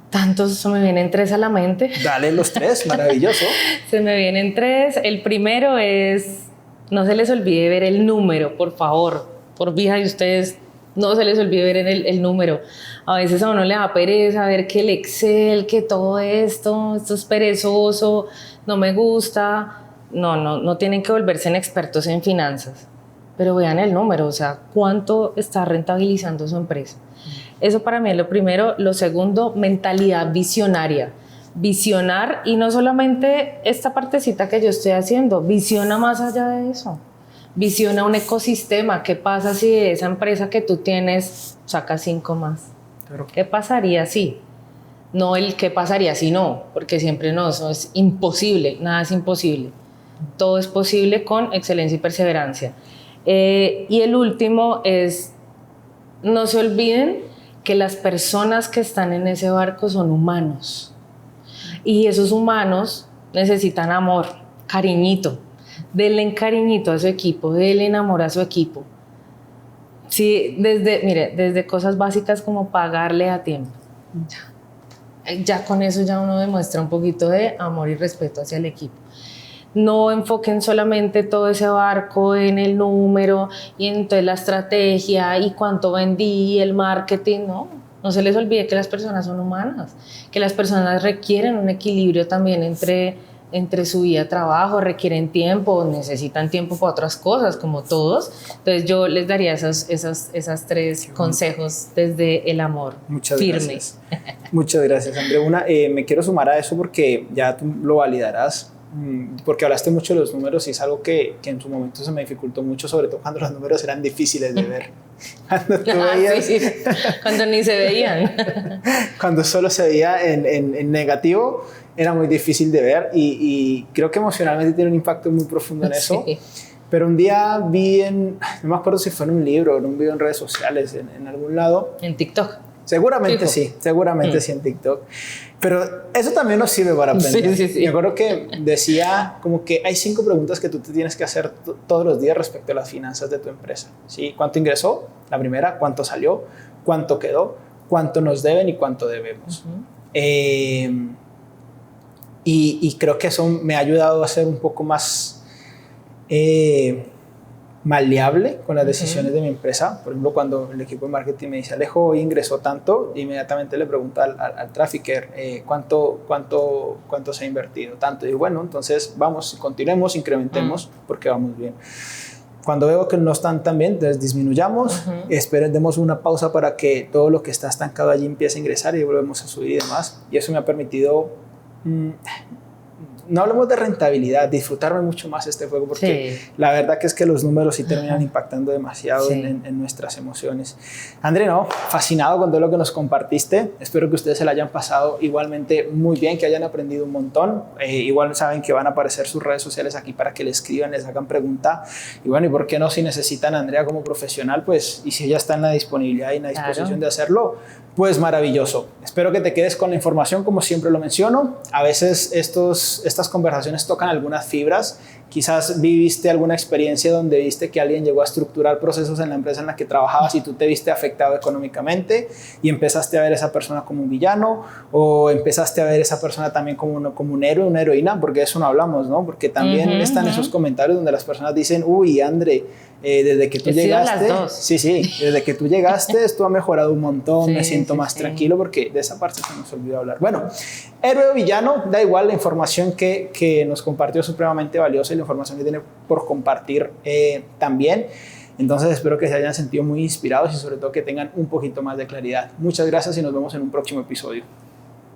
S2: Tantos, se me vienen 3 a la mente.
S1: Dale los 3, maravilloso.
S2: Se me vienen 3. El primero es, no se les olvide ver el número, por favor. Por vija de ustedes, no se les olvide ver el número. A veces a uno le da pereza ver que el Excel, que todo esto es perezoso, no me gusta. No tienen que volverse en expertos en finanzas, pero vean el número, o sea, cuánto está rentabilizando su empresa. Eso para mí es lo primero. Lo segundo, mentalidad visionaria. Visionar, y no solamente esta partecita que yo estoy haciendo, visiona más allá de eso. Visiona un ecosistema. ¿Qué pasa si de esa empresa que tú tienes sacas 5 más?
S1: Claro.
S2: ¿Qué pasaría si? No el qué pasaría si no, porque siempre no, eso es imposible, nada es imposible. Todo es posible con excelencia y perseverancia. Y el último es, no se olviden que las personas que están en ese barco son humanos. Y esos humanos necesitan amor, cariñito. Denle cariñito a su equipo, denle amor a su equipo. Sí, desde cosas básicas como pagarle a tiempo. Ya con eso ya uno demuestra un poquito de amor y respeto hacia el equipo. No enfoquen solamente todo ese barco en el número y entonces la estrategia y cuánto vendí, el marketing, no se les olvide que las personas son humanas, que las personas requieren un equilibrio también entre entre su vida de trabajo, requieren tiempo, necesitan tiempo para otras cosas, como todos. Entonces yo les daría esas tres consejos desde el amor.
S1: Muchas
S2: firme.
S1: Gracias. Muchas gracias, André. Me quiero sumar a eso porque ya tú lo validarás, porque hablaste mucho de los números y es algo que en su momento se me dificultó mucho, sobre todo cuando los números eran difíciles de ver. Cuando tú veías,
S2: sí, cuando ni se veían.
S1: Cuando solo se veía en negativo, era muy difícil de ver y creo que emocionalmente tiene un impacto muy profundo en eso. Sí. Pero un día vi no me acuerdo si fue en un libro o en un video en redes sociales, en algún lado.
S2: En TikTok.
S1: Seguramente sí, seguramente sí en TikTok. Pero eso también nos sirve para aprender. Sí. Me acuerdo que decía como que hay 5 preguntas que tú te tienes que hacer todos los días respecto a las finanzas de tu empresa. ¿Sí? ¿Cuánto ingresó? La primera. ¿Cuánto salió? ¿Cuánto quedó? ¿Cuánto nos deben y cuánto debemos? Y creo que eso me ha ayudado a ser un poco más maleable con las decisiones de mi empresa. Por ejemplo, cuando el equipo de marketing me dice, Alejo, hoy ingresó tanto, inmediatamente le pregunto al trafficker, ¿cuánto se ha invertido? Tanto. Y bueno, entonces vamos, continuemos, incrementemos, porque vamos bien. Cuando veo que no están tan bien, entonces disminuyamos, demos una pausa para que todo lo que está estancado allí empiece a ingresar y volvemos a subir y demás. Y eso me ha permitido, no hablemos de rentabilidad, disfrutarme mucho más este juego, porque la verdad que es que los números sí terminan impactando demasiado en nuestras emociones. André, no, fascinado con todo lo que nos compartiste. Espero que ustedes se la hayan pasado igualmente muy bien, que hayan aprendido un montón. Igual saben que van a aparecer sus redes sociales aquí para que le escriban, les hagan pregunta. Y bueno, ¿y por qué no? Si necesitan a Andrea como profesional, pues, y si ella está en la disponibilidad y en la disposición de hacerlo, pues maravilloso. Espero que te quedes con la información, como siempre lo menciono. A veces estas conversaciones tocan algunas fibras. Quizás viviste alguna experiencia donde viste que alguien llegó a estructurar procesos en la empresa en la que trabajabas y tú te viste afectado económicamente y empezaste a ver a esa persona como un villano, o empezaste a ver a esa persona también como un héroe, una heroína, porque de eso no hablamos, ¿no? Porque también están esos comentarios donde las personas dicen, uy, André, desde que tú llegaste, desde que tú llegaste esto ha mejorado un montón, me siento más tranquilo, porque de esa parte se nos olvidó hablar. Bueno, héroe o villano, da igual, la información que nos compartió es supremamente valiosa y la información que tiene por compartir también. Entonces espero que se hayan sentido muy inspirados y sobre todo que tengan un poquito más de claridad. Muchas gracias y nos vemos en un próximo episodio.